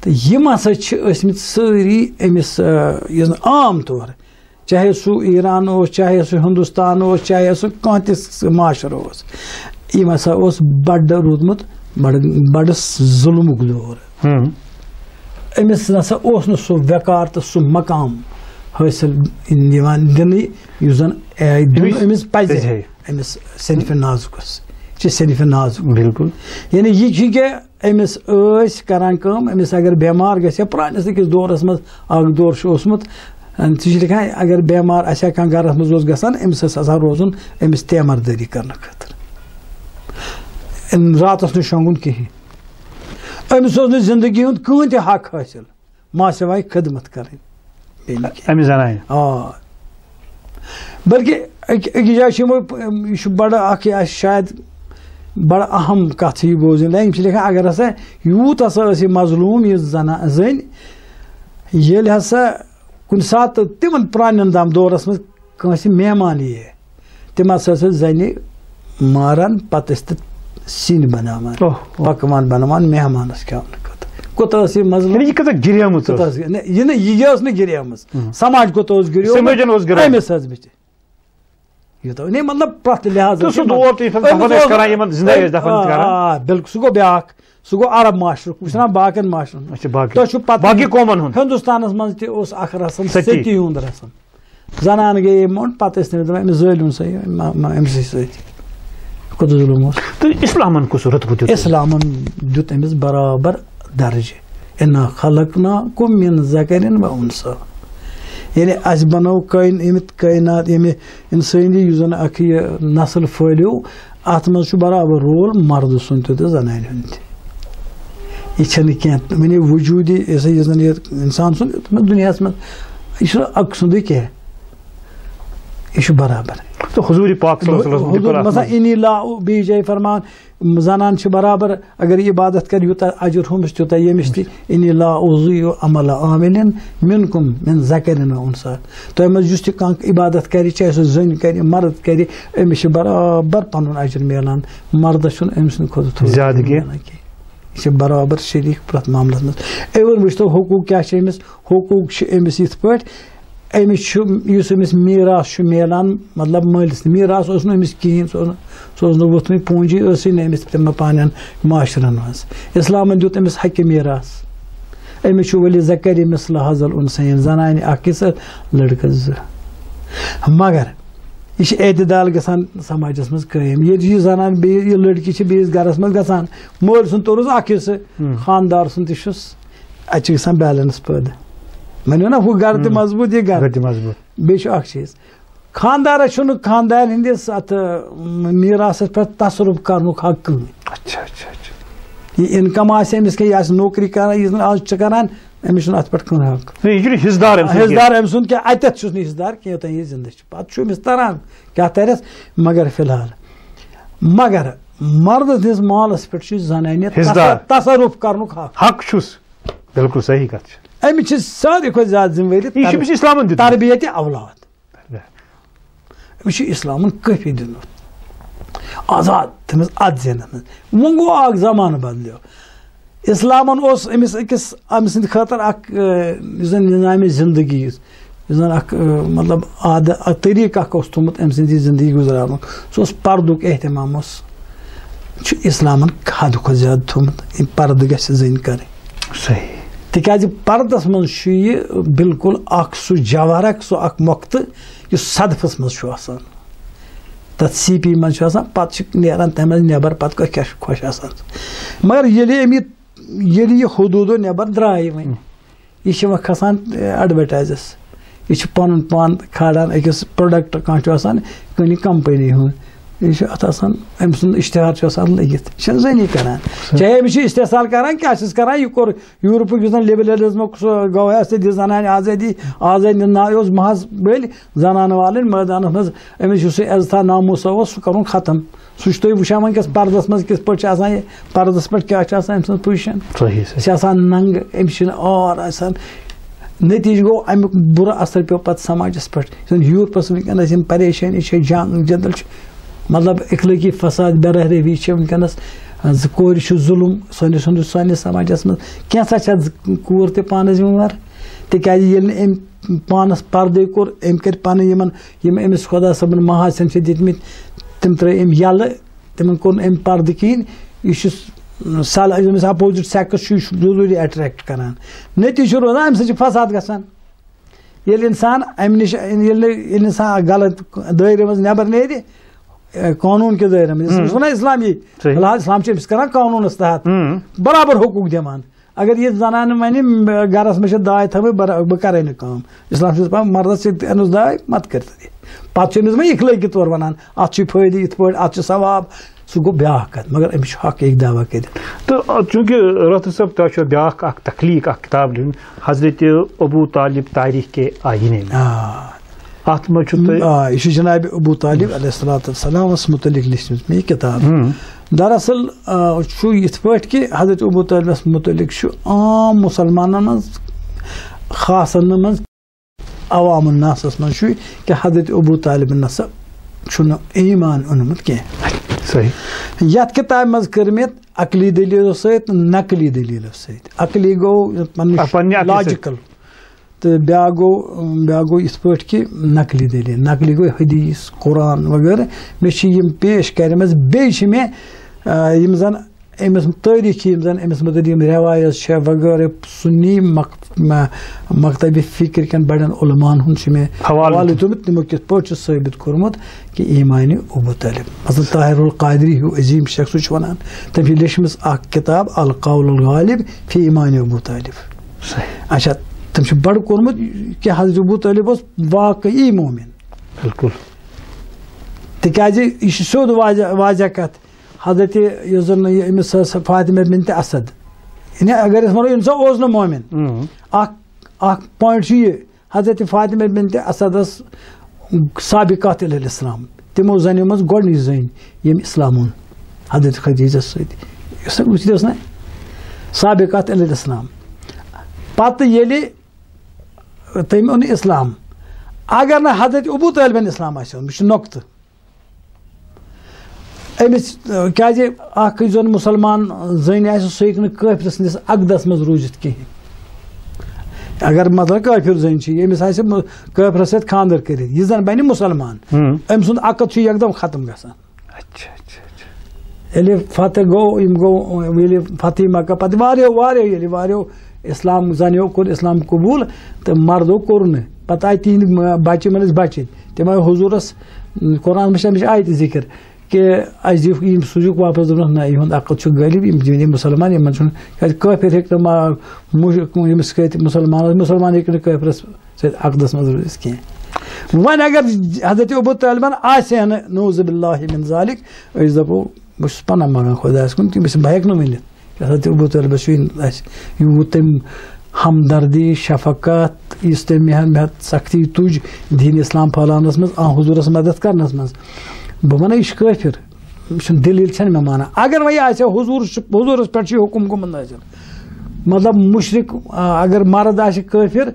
تہٕ یِم ہسا چھِ ٲسمٕتۍ سٲری أمِس یُس نہٕ عام طور چاہے سُہ ایران اوس چاہے سُہ ہندوستان اوس چاہے سُہ کانٛہہ تہِ معاشرٕ اوس یِم ہسا اوس بڑٕ روٗدمُت بڑٕ ظُلمُک دور. أمِس نسا اوس نہٕ سُہ وقار تہٕ سُہ مقام حٲصِل یِوان دِنہٕ یُس زن أمِس پزِ أمِس صنفِ نازُکس یہِ چھِ صنفِ نازُک. بالکل. یعنی یہِ چھِ کہِ أمِس ٲسۍ کران کٲم أمِس اگر بٮ۪مار گژھِ ہا پرٛٲنِس أکِس دورس منٛز اکھ دور چھُ اوسمُت سُہ چھُ لیکھان اگر بٮ۪مار آسہِ ہا کانٛہہ گرس منٛز اوس گژھان أمِس ٲس آسان روزُن أمِس تیماردٲری کرنہٕ خٲطرٕ راتس نہٕ شۄنٛگُن کِہینۍ. أمِس اوس نہٕ زندگی ہُنٛد کٕہٕنۍ تہِ حق حٲصِل ما سِوایے خدمت کرٕنۍ. أمِس زنانہِ بلکہِ أکِس جایہِ چھِ یِمو یہِ چھُ بڑٕ اکھ یہِ آسہِ شاید بڑٕ اہم کتھ یہِ بوزٕنۍ یِم چھِ لیکھان اگر ہسا یوٗت ہسا ٲس یہِ مظلوٗم یہِ زٔنۍ ییٚلہِ ہسا کُنہِ ساتہٕ تِمن پرانٮ۪ن دورس منٛز کٲنٛسہِ مہمان یِیہِ تِم ہسا ٲسۍ زنہِ ماران پتہٕ ٲسۍ تتھ سِنۍ بناوان پکوان بناوان مہمانس کھٮ۪ونہٕ خٲطرٕ. کوٗتاہ ٲس یہِ مظلوٗم یہِ ٲس نہٕ گِریمٕژ سماج کوٗتاہ اوس گِریومُت أمِس حظ بِچہِ یوٗتاہ نہیں مطلب پرٛٮ۪تھ لحاظ بالکل سُہ گوٚو بیٛاکھ سُہ گوٚو عرب معاشرُک بہٕ چھُس وَنان باقین معاشرن تۄہہِ چھُو پتہ ہندوستانس منٛز تہِ اوس اکھ رسم ستی ہُنٛد رسم زنان گٔیے مونٛڈ پتہٕ ٲسۍ تٔمِس دپان أمِس زٲلۍوُن سا أمسٕے سۭتۍ کوٗتاہ ظُلم اوس. اِسلامن دیُت أمِس برابر درجہِ اِنا خلقناکُم من ذکرٍ و اُنثىٰ. یعنی اَسہِ بنوو کٲینات ییٚمہِ اِنسٲنی یُس زن اکھ یہِ نسل پھٲلیو اتھ منٛز چھُ برابر رول مردٕ سُنٛد تہِ تہٕ زنانہِ ہُنٛد تہِ. یہِ چھنہٕ کینٛہہ وۄنۍ وجوٗدی یُس زن یہِ انسان سُنٛد دُنیاہس منٛز یہِ چھُنہٕ اکھ سُنٛدٕے کینٛہہ یہِ چھُ برابر. مثلاً انی لا بیٚیِس جایہِ فرمان زنان چھِ برابر اگر یہِ عبادت کرِ یوٗتاہ اجر ہُمِس تیوٗتاہ ییٚمِس تہِ انی لا اُضیع عمل عاملٍ منکم من ذکرٍ و اُنثىٰ. تۄہہِ منٛز یُس تہِ کانٛہہ عبادت کرِ چاہے سُہ زٔنۍ کرِ مرد کرِ أمِس چھِ برابر پنُن اجر میلان مردس چھُنہٕ أمۍ سٕنٛدِ کھۄتہٕ زیادٕ کینٛہہ یہِ چھِ برابر شریٖک پرٛٮ۪تھ معاملس منٛز. اِوٕن وٕچھتو حقوٗق کیاہ چھِ أمِس حقوٗق چھِ أمِس یِتھ پٲٹھۍ أمِس چھُ یُس أمِس میٖراث چھُ میلان مطلب مٲلِس میٖراث اوس نہٕ أمِس کِہینۍ سُہ اوس نہٕ ووٚتھمُت پوٗنٛجی ٲسٕے نہٕ أمِس تِمن پانٮ۪ن معاشرن منٛز. اِسلامن دیُت أمِس حقہِ میٖراث أمِس چھُ ؤلی ذکرِ مثل حظ الانثیین زنانہِ اکھ أکِس لڑکہٕ زٕ. مگر یہِ چھِ اعتدال گژھان سماجس منٛز قٲیِم ییٚلہِ یہِ زنان بیٚیہِ یہِ لڑکی چھِ بیٚیِس گرس منٛز گژھان مٲلۍ سُنٛد توٚرُس اکھ حصہٕ خاندار سُنٛد تہِ چھُس اتہِ چھِ گژھان بیلنس پٲدٕ. وۄنۍ نا ہُہ گرٕ تہِ مضبوٗط یہِ گرٕ تہِ مضبوٗط. بیٚیہِ چھُ اکھ چیٖز خاندارس چھُنہٕ خاندارِ ہٕنٛدِس اتھ میٖراثس پٮ۪ٹھ تصرُف کرنُک حق کٕہٕنۍ. یہِ اِنکم آسہِ أمِس کینٛہہ یہِ آسہِ نوکری کران یُس نہٕ آز چھُ کران أمِس چھُنہٕ اتھ پٮ۪ٹھ کٕہٕنۍ حق. حِصدار أمۍ سُنٛد کینٛہہ اَتٮ۪تھ چھُس نہٕ حِصدار کینٛہہ یوٚتانۍ یہِ زِندٕ چھُ پتہٕ چھُ أمِس تران کیاہ ترٮ۪س مگر فِلحال مگر مرد سٕنٛدِس مالس پٮ۪ٹھ چھُ زنانہِ تصرُف کرنُک حق چھُس. بالکل صحیح کتھ چھِ. أمِس چھِ ساروی کھۄتہٕ زیادٕ ذِمہٕ وٲری تربیتِ اولاد. أمِس چھُ اِسلامن کٲفی دیُتمُت آزاد تٔمِس اتھ زینس منٛز. وۄنۍ گوٚو اکھ زمانہٕ بدلیو اِسلامن اوس أمِس أکِس أمۍ سٕنٛدِ خٲطرٕ اکھ یُس زن نِظامِ زندگی یُس زن اکھ مطلب اکھ طریٖقہٕ اکھ اوس تھوٚمُت أمۍ سٕنٛدِ زندگی گُزارنُک سُہ اوس پردُک احتمام اوس چھُ اِسلامن حدٕ کھۄتہٕ زیادٕ تھوٚمُت پردٕ گژھِ زٔنۍ کرٕنۍ. صحیح. تِکیازِ پردس منٛز چھُ یہِ بالکل اکھ سُہ جوہرک سُہ اکھ مۄختہٕ یُس صدفس منٛز چھُ آسان تتھ سی پی منٛز چھُ آسان پتہٕ چھُ نیران تمہِ منٛز نٮ۪بر پتہٕ کیاہ چھُ خۄش آسان. مگر ییٚلہِ یہِ حدوٗدو نٮ۪بر درٛاے وۄنۍ یہِ چھِ وۄنۍ کھسان ایڈوَٹایزس یہ پن پان کھالان أکس پروڈکٹ کھانا کُنہِ کمپنی ہُنٛد یہ آسان أمۍ سُنٛد اشتہار آسان لگِتھ یہ زنی کران چاہے أمِس استحصال کران کیا کران یہ کوٚر یوٗرپُک یُس زن لِبرلزمُک سُہ گوٚو اَسہِ دِژ زنانہِ آزٲدی نا اوس محض بٔلۍ زنانہٕ والٕنۍ مٲدانس منٛز أمِس یُس سُہ عزتھا ناموٗسا اوس سُہ کرُن ختم سُہ چھُ تُہۍ وٕچھان وٕنکیٚس پردس منٛز کِتھ پٲٹھۍ چھِ آسان یہِ پردس پٮ۪ٹھ کیٛاہ چھِ آسان أمۍ سٕنٛز پُزِشن یہِ چھِ آسان ننٛگہٕ أمِس چھِنہٕ آر آسان نتیجہ گوٚو امیُک بُرٕ اثر پیوٚو پتہٕ سماجس پٮ۪ٹھ یوٗرپس وٕنکیٚنس یِم پریشٲنی چھِ جنگ جدل چھُ مطلب اخلٲقی فساد بے رحمی چھِ وٕنکیٚنس کورِ چھُ ظُلم سٲنِس سماجس منٛز کینٛژھا چھِ کوٗر تہِ پانس ذِمہٕ وار تِکیازِ ییٚلہِ نہٕ أمۍ پانس پردے کوٚر أمۍ کٔرۍ پنٕنۍ یِم أمِس خۄدا صٲبن محاسن چھِ دِتمٕتۍ تِم ترٛٲے أمۍ یَلہٕ تِمن کوٚر نہٕ أمۍ پردٕ کِہیٖنۍ یہِ چھُ ییٚمِس اپوزِٹ سیکس چھُ یہِ چھُ ضروٗری اٹریکٹ کران نتیجہ چھُ روزان اَمہِ سۭتۍ چھُ فساد گژھان ییٚلہِ اِنسان اَمہِ نِش ییٚلہِ اِنسان غلط دٲیرٕ منٛز نیبر نیرِ قانوٗن کہِ دٲیرٕ منٛز وَنان اِسلامی فِلحال اِسلام چھُ أمِس کران قانوٗنس تحت برابر حقوٗق دِوان اگر یہِ زنانہٕ وَنہِ گرس منٛز چھِ داے تھٲومٕتۍ بہٕ کرے نہٕ کٲم اِسلام چھُ دَپان مردس ژٕ أنُس داے مت کٔرۍ تہٕ پتہٕ چھُ أمِس وۄنۍ اخلٲقی طور وَنان اتھ چھُ فٲیدٕ یِتھ پٲٹھۍ اتھ چھُ ثواب سُہ گوٚو بیاکھ کتھ مگر أمِس چھُ حق ایک دعویٰ کٔرِتھ تہٕ چوٗنٛکہِ رٲتھٕر صٲب تۄہہِ چھو بیاکھ اکھ تخلیٖق اکھ کِتاب لیٚچھمٕژ حضرت ابوٗ طالب تاریخ کے آیٖنے اتھ منٛز چھُ تۄہہِ یہ چھُ جناب ابوٗ طالب علیہ الصلوۃ والسلامس متعلق لیچھمٕژ مےٚ یہِ کِتاب دراصل چھُ یِتھ پٲٹھۍ کہِ حضرت ابوٗ طالبس متعلق چھُ عام مُسلمانن منٛز خاصن منٛز عوام الناسس منٛز چھُ کہِ حضرت ابوٗ طالبن نسا چھُنہٕ ایٖمان اوٚنمُت کینٛہہ یتھ کِتابہِ منٛز کٔر مےٚ عقلی دلیٖلو سۭتۍ تہٕ نقلی دلیٖلو سۭتۍ عقلی گوٚو پننہِ لاجِکل تہٕ بیاکھ گوٚو یِتھ پٲٹھۍ کہِ نقلی دلیٖل نقلی گوٚو حدیث قرآن وغیرہ مےٚ چھِ یِم پیش کَرِمَژٕ بیٚیہِ چھِ مےٚ یِم زن أمِس تٲریٖخ چھِ یِم زن أمِس متعلق یِم رٮ۪وایت چھےٚ وغیرہ سُنی مکتبہِ فکر کٮ۪ن بڑٮ۪ن علماہن ہُنٛد چھُ مےٚ حوالہٕ دیُتمُت تِمو کِتھ پٲٹھۍ چھُ ثٲبت کوٚرمُت کہِ ایٖمانہِ ابوٗ طالب مثلاً طاہر القادری ہیوٗ عظیٖم شخص سُہ چھُ وَنان تٔمۍ چھِ لیچھمٕژ اکھ کِتاب القول الغالب فی ایٖمانہِ ابوٗ طالب اچھا تٔمۍ چھُ بڑٕ کوٚرمُت کہِ حضرت ابوٗ طالب اوس واقعی مومِن بالکل تِکیازِ یہِ چھُ سیوٚد واضح کتھ حضرت یُس زن أمِس ٲس فاطمہ بنتِ اسد یعنی اگر أسۍ وَنو اِنسان اوس نہٕ مومِن اکھ پویِنٹ چھُ یہِ حضرت فاطمہ بنتِ اسد ٲس سابقات علیہ السلام تِمو زنیو منٛز گۄڈنِچ زٔنۍ ییٚمۍ اِسلام اوٚن حضرت خدیجس سۭتۍ یۄس وٕچھِتھ ٲس نہ سابقات علیہ السلام پتہٕ ییٚلہِ تٔمۍ اوٚن اِسلام اگر نہٕ حضرت ابوٗ طالبن اِسلام آسہِ اوٚنمُت یہِ چھُ نۄقطہٕ أمِس کیازِ اکھ یُس زن مُسلمان زٔنۍ آسہِ سُہ ہیٚکہِ نہٕ کٲفرٕ سٕنٛدِس عقدس منٛز روٗزِتھ کِہینۍ اگر مطلب کٲفِر زٔنۍ چھِ ییٚمِس آسہِ کٲفرس سۭتۍ خانٛدر کٔرِتھ یہِ زن بنہِ مُسلمان أمۍ سُنٛد عقد چھُ یکدم ختم گژھان ییٚلہِ فتح گوٚو ییٚلہِ فتح مکہ پتہٕ واریاہو اسلام زنیو کوٚر اسلام قبوٗل تہٕ مردو کوٚر نہٕ پتہٕ آیہِ تِہنٛدۍ بچہِ یِمن ٲسۍ بچِتھ تِم آیہِ حضوٗرس قرآن منٛز چھِ آیہِ تہِ ذِکر کہ اَسہِ دِیِو یِم سوٗزِکھ واپس دوٚپنَس نہ یِہُنٛد عقل چھُ غٲلب یِم دِیِو مُسلمان یِمن چھُنہٕ کیازِ کٲفِر ہیٚکہِ نہٕ ییٚمِس سۭتۍ مُسلمان ہیٚکہِ نہٕ کٲفرس سۭتۍ عقدس منٛز روٗزِتھ کینٛہہ وۄنۍ اگر حضرت ابوٗ طالبن آسہِ ہا نہٕ نعوذ باللہ من ذالک أسۍ دپو بہٕ چھُس پناہ منٛگان خۄدایس کُن تٔمِس بہٕ ہیٚکہٕ نہٕ ؤنِتھ حضرت ابوٗ طالبس چھُ اَسہِ یوٗت تٔمۍ ہمدردی شفقت یُس تٔمۍ محنت سختی تُج دیٖن اسلام پھٲلاونس منٛز حضوٗرس مدد کرنس منٛز بہٕ وَنہٕ یہِ چھُ کٲفِر یہِ چھُنہٕ دلیٖل چھنہٕ مےٚ مانان اگر وۄنۍ آسہِ ہا حضوٗرس پٮ۪ٹھ چھُ حُکُم گوٚمُت نٲزِل مطلب مُشرِق اگر مرد آسہِ کٲفِر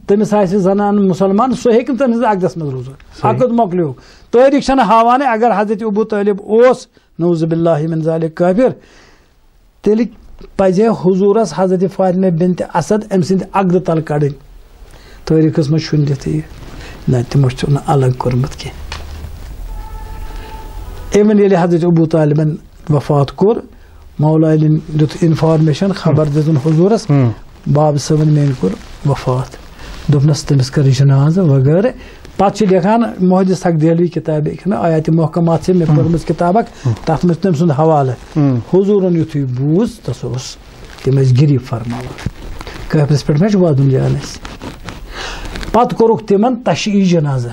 تٔمِس آسہِ زنان مُسلمان سُہ ہیٚکہِ نہٕ تٔمۍ سٕنٛدِس عقدس منٛز روٗزِتھ عقد مۄکلیو تٲریٖخ چھنہٕ ہاوانٕے اگر حضرت ابوٗ طالب اوس نعوذ باللہ من ذالک کٲفِر تیٚلہِ پزِ ہا حضوٗرس حضرت فاطمہ بنتِ اسد أمۍ سٕنٛدِ عقدٕ تل کڑٕنۍ تٲریٖخس منٛز چھُنہٕ تِتھٕے یہِ نہ تِمو چھُ نہٕ الگ کوٚرمُت کینٛہہ اِوٕن ییٚلہِ حضرت ابوٗ طالبن وفات کوٚر مولا علیٰ دیُت انفارمیشن خبر دِژٕن حضوٗرس بابہٕ صٲبن میٲنۍ کوٚر وفات دوٚپنس تٔمِس کٔر جنازٕ وغیرہ پتہٕ چھِ لیکھان محدث حق دہلوی کِتابہِ آیاتِ محکمات چھِ مےٚ پٔرمٕژ کِتاب اکھ تتھ منٛز چھُ تٔمۍ سُنٛد حوالہٕ حضوٗرن یُتھُے بوٗز تس اوس تِم ٲسۍ گِری فرماوان کٲفرِس پٮ۪ٹھ ما چھُ واتُن جان اَسہِ پتہٕ کوٚرُکھ تِمن تشیٖع جنازہ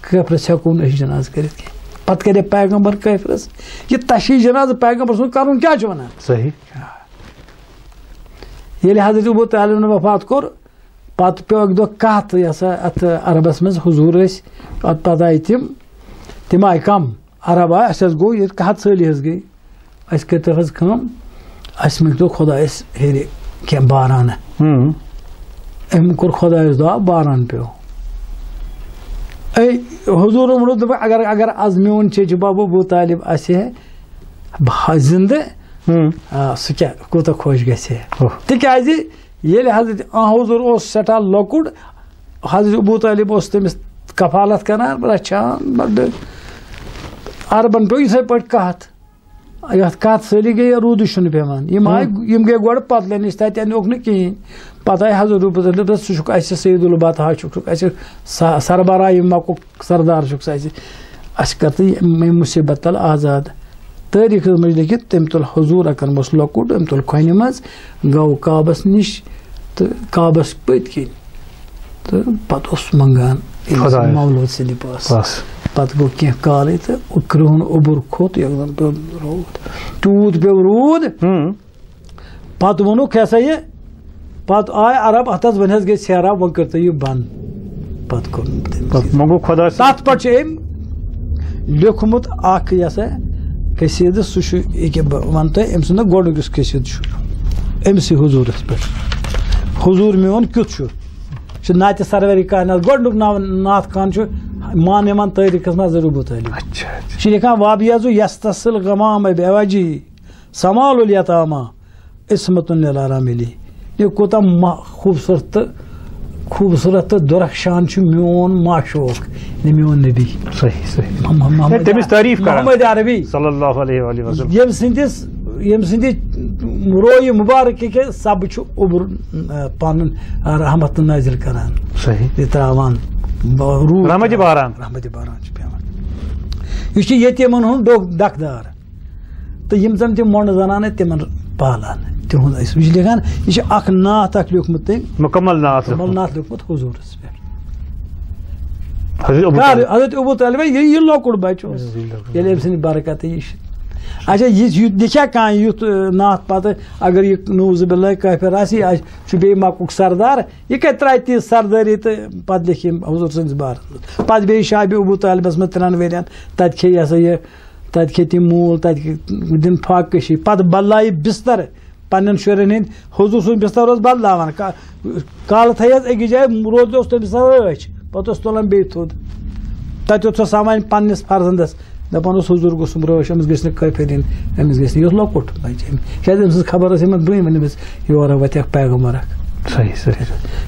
کٲفرس ہٮ۪کو نہٕ أسۍ جنازٕ کٔرِتھ کینٛہہ پتہٕ کرے پیغمبر کٲفرس یہِ تشیٖع جنازٕ پیغمبر سُنٛد کرُن کیٛاہ چھُ ونان صحیح ییٚلہِ حضرت ابوٗ طالبن وفات کوٚر پتہٕ پیوٚو اکہِ دۄہ کتھ یہِ ہسا اتھ عربس منٛز حضوٗر ٲسۍ پتہٕ آیہِ تِم آیہِ کم عرب آیہِ اَسہِ حظ گوٚو ییٚتہِ قحط سٲلی حظ گٔے اَسہِ کٔرۍ تو حظ کٲم اَسہِ مٔنگتو خۄدایس ہیٚرِ کینٛہہ بارانہ أمۍ کوٚر خۄدایس دعا باران پیوٚو حضوٗرن ووٚنُکھ دوٚپُکھ اگر آز میون چچہِ بب ابوٗ طالب آسہِ ہے زندٕ سُہ کیٛاہ کوٗتاہ خۄش گژھِ ہے تِکیٛازِ ییٚلہِ حضرت حضوٗر اوس سٮ۪ٹھاہ لۄکُٹ حضرت ابوٗ طالب اوس تٔمِس کفالت کران رچھان بڑٕ عربن پیوٚو یِتھٕے پٲٹھۍ کتھ یتھ کتھ سٲلی گٔے روٗدٕے چھُنہٕ پیوان یِم گٔے گۄڈٕ پتلہِ نِش تتہِ اَنیوکھ نہٕ کِہینۍ پتہٕ آیہِ حضرت ابوٗ طالب ژٕ چھُکھ اَسہِ سید البطحا چھُکھ اَسہِ سربراہ یِم مکُک سردار چھُکھ سُہ اَسہِ کر تہٕ ییٚمہِ مُصیبت تل آزاد تٲریٖخس منٛز لیکھِتھ تٔمۍ تُل حضوٗر اکن اوس لۄکُٹ أمۍ تُل کھۄنہِ منٛز گوٚو کعبس نِش تہٕ کعبس پٔتۍ کِنۍ تہٕ پتہٕ اوس منگان مولوٗد سِلِپ ٲس پتہٕ گوٚو کینٛہہ کالٕے تہٕ کرٛہُن اوٚبُر کھوٚت یکدم پیوٚو روٗد تیوٗت پیوٚو روٗد پتہٕ ووٚنُکھ یہِ سا یہِ پتہٕ آے عرب اتھ حظ وۄنۍ حظ گٔے سیراب وۄنۍ کٔرتو یہِ بنٛد پتہٕ کوٚر تتھ پٮ۪ٹھ چھُ أمۍ لیوٚکھمُت اکھ یہِ ہسا قصیٖدٕ سُہ چھُ ییٚکیاہ بہٕ ونہٕ تۄہہِ أمۍ سُنٛد گۄڈنیُک یُس قصیٖدٕ چھُ أمسٕے حضوٗرس پٮ۪ٹھ حضوٗر میون کیُتھ چھُ نعتِ سروری کائنات گۄڈنیُک نعت خان چھُ مان یِوان تٲریٖخس منٛز ابوٗ طالب یہِ چھُ لیکھان وابیزُ یستسل غمام بیوجی سمال الیتاما عصمتُن للارام علی یہِ کوٗتاہ خوٗبصوٗرت تہٕ دُرخشان چھُ میون معشوق میون نبی محمد عربی ییٚمہِ سٕنٛدِ رویہِ مُبارکہِ کہِ سبہٕ چھُ اوٚبُر پنُن رحمت نٲزِل کران یہِ تراوان روٗد رحمتِ باران چھُ پیوان یہِ چھُ یتیٖمن ہُنٛد ڈۄکھ دار تہٕ یِم زن تِم مۄنڈٕ زنانہٕ تِمن پالان تِہُنٛد ٲسۍ یہِ چھُ لیکھان یہِ چھُ اکھ نعت اکھ لیوٚکھمُت تٔمۍ مُکمل نعت لیوٚکھمُت حضوٗرس پٮ۪ٹھ حضرت ابوٗ طالب یہِ لۄکُٹ بچہِ اوس ییٚلہِ أمۍ سٕنٛدِ برکتہٕ یہِ چھِ اچھا یہِ لیکھیا کانٛہہ یُتھ نعت پتہٕ اگر یہِ نوٗزِ بِللہ کٲفِر آسہِ یہِ چھُ بیٚیہِ مکُک سردار یہِ کتہِ ترٛایہِ تیٖژ سردٲری تہٕ پتہٕ لیکھِ یِم حضوٗر سٕنٛدِس بارس منٛز پتہٕ بیٚیہِ شابہِ ابوٗ طالبس منٛز 3 ؤرین تتہِ کھیٚیہِ یہِ ہسا یہِ تتہِ کھیٚیہِ تِم موٗل تتہِ دِن فاقہٕ کٔشی پتہٕ بدلایہِ بستر پننٮ۪ن شُرٮ۪ن ہٕنٛدۍ حضوٗر سُنٛد بستر اوس بدلاوان کالہٕ تھایس أکِس جایہِ روزِ اوس تٔمِس رٲچھ پتہٕ اوس تُلان بیٚیہِ تھوٚد تتہِ اوس سُہ سامان پننِس فرزندس دپان اوس حضوٗر گوٚژھُم رٲچھ أمِس گژھِ نہٕ کٲفِر یِنۍ أمِس گژھِ نہٕ یہِ اوس لۄکُٹ بچہِ کیٛازِ أمۍ سٕنٛز خبر ٲس یِمن برٛونٛہہ أمِس یورٕ وتھِ پیغمبر اکھ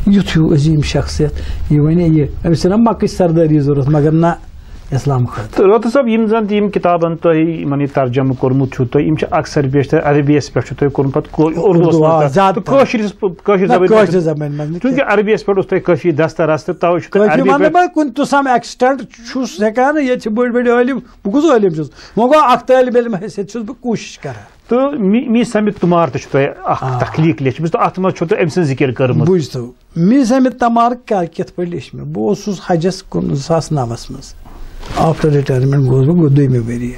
یُتھ ہیوٗ عظیٖم شخصیت یہِ ونے یہِ أمِس چھِنہ مکٕچ سردٲری ضروٗرت مگر نہ اسلام خٲطرٕ روتو صٲب یِم زن یِم کِتابن تۄہہِ یِمن یہِ ترجمہٕ کوٚرمُت چھُو تۄہہِ یِم چھِ اکثر بیشتر عربیس پٮ۪ٹھ چھُ تۄہہِ کوٚرمُت پتہٕ کٲشِر زبانہِ منٛز چوٗنٛکہِ عربیس پٮ۪ٹھ اوس تۄہہِ کٲفی دستہٕ رستہٕ توے چھُ کُنہِ ٹُو سم ایکسٹینٹ چھُس ہٮ۪کان ییٚتہِ چھِ بٔڑۍ بٔڑۍ عٲلِم بہٕ کُس عٲلِم چھُس وۄنۍ گوٚو اکھ طٲلبہِ علم حیثیت چھُس بہٕ کوٗشِش کران تہٕ می سمِت تُمار تہِ چھُ تۄہہِ اکھ تخلیٖق لیٚچھمٕژ تہٕ اتھ منٛز چھُو تۄہہِ أمۍ سٕنٛز ذِکر کٔرمٕژ بوٗزتو می سمِت تمار کِتھ پٲٹھۍ لیٚچھ مےٚ بہٕ اوسُس حجس 2009 منٛز آفٹر رِٹایرمینٹ گوٚوُس بہٕ گوٚو 2مہِ ؤرۍیہِ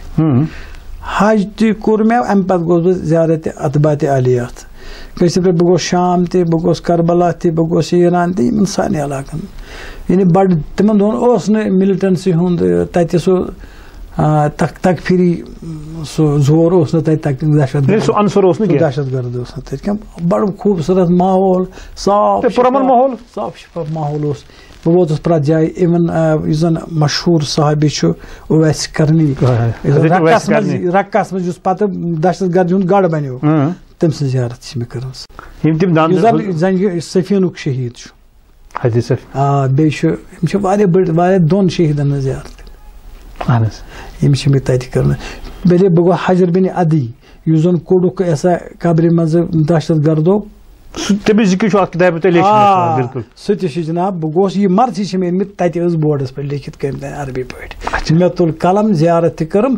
حج تہِ کوٚر مےٚ امہِ پتہٕ گوٚوُس بہٕ زیارتِ اتباتِ عالیات کٲشِر پٲٹھۍ بہٕ گوٚوُس شام تہِ بہٕ گوٚوُس کربلا تہِ بہٕ گوٚوُس ایران تہِ یِمن سارنٕے علاقن یعنی بڑٕ تِمن دۄہن اوس نہٕ مِلٹنسی ہُنٛد تتہِ سُہ تکفیٖری سُہ زور اوس نہٕ تتہِ دہشت گرد اوس نہٕ تتہِ کینٛہہ بڑٕ خوٗبصوٗرت ماحول صاف شِفاف ماحول اوس بہٕ ووتُس پرٛٮ۪تھ جایہِ اِوٕن یُس زن مشہوٗر صحابی چھُ اویس کرنی رقس منٛز یُس پتہٕ دہشت گردی ہُنٛد گڑھ بنیو تٔمۍ سٕنٛز زیارت چھِ مےٚ کٔرمٕژ زن یہِ سفیٖنُک شہیٖد چھُ بیٚیہِ چھُ یِم چھِ واریاہ بٔڑۍ واریاہ 2 شہیٖدن ہٕنٛز زیارت یِم چھِ مےٚ تتہِ کٔرمٕژ بیٚیہِ بہٕ گوٚو حجر بِن عدی یُس زن کوٚڑُکھ یہِ ہسا قبرِ منٛزٕ دہشت گردو تمس ذکر کتاب بالکل سہ تہ جناب بہ گوس یہ مرضی چھ مے انمت تتہ ٲس بورڈس پہ لیکھت کم عربی پٲٹھۍ مے تُل قلم زیارت تہ کرم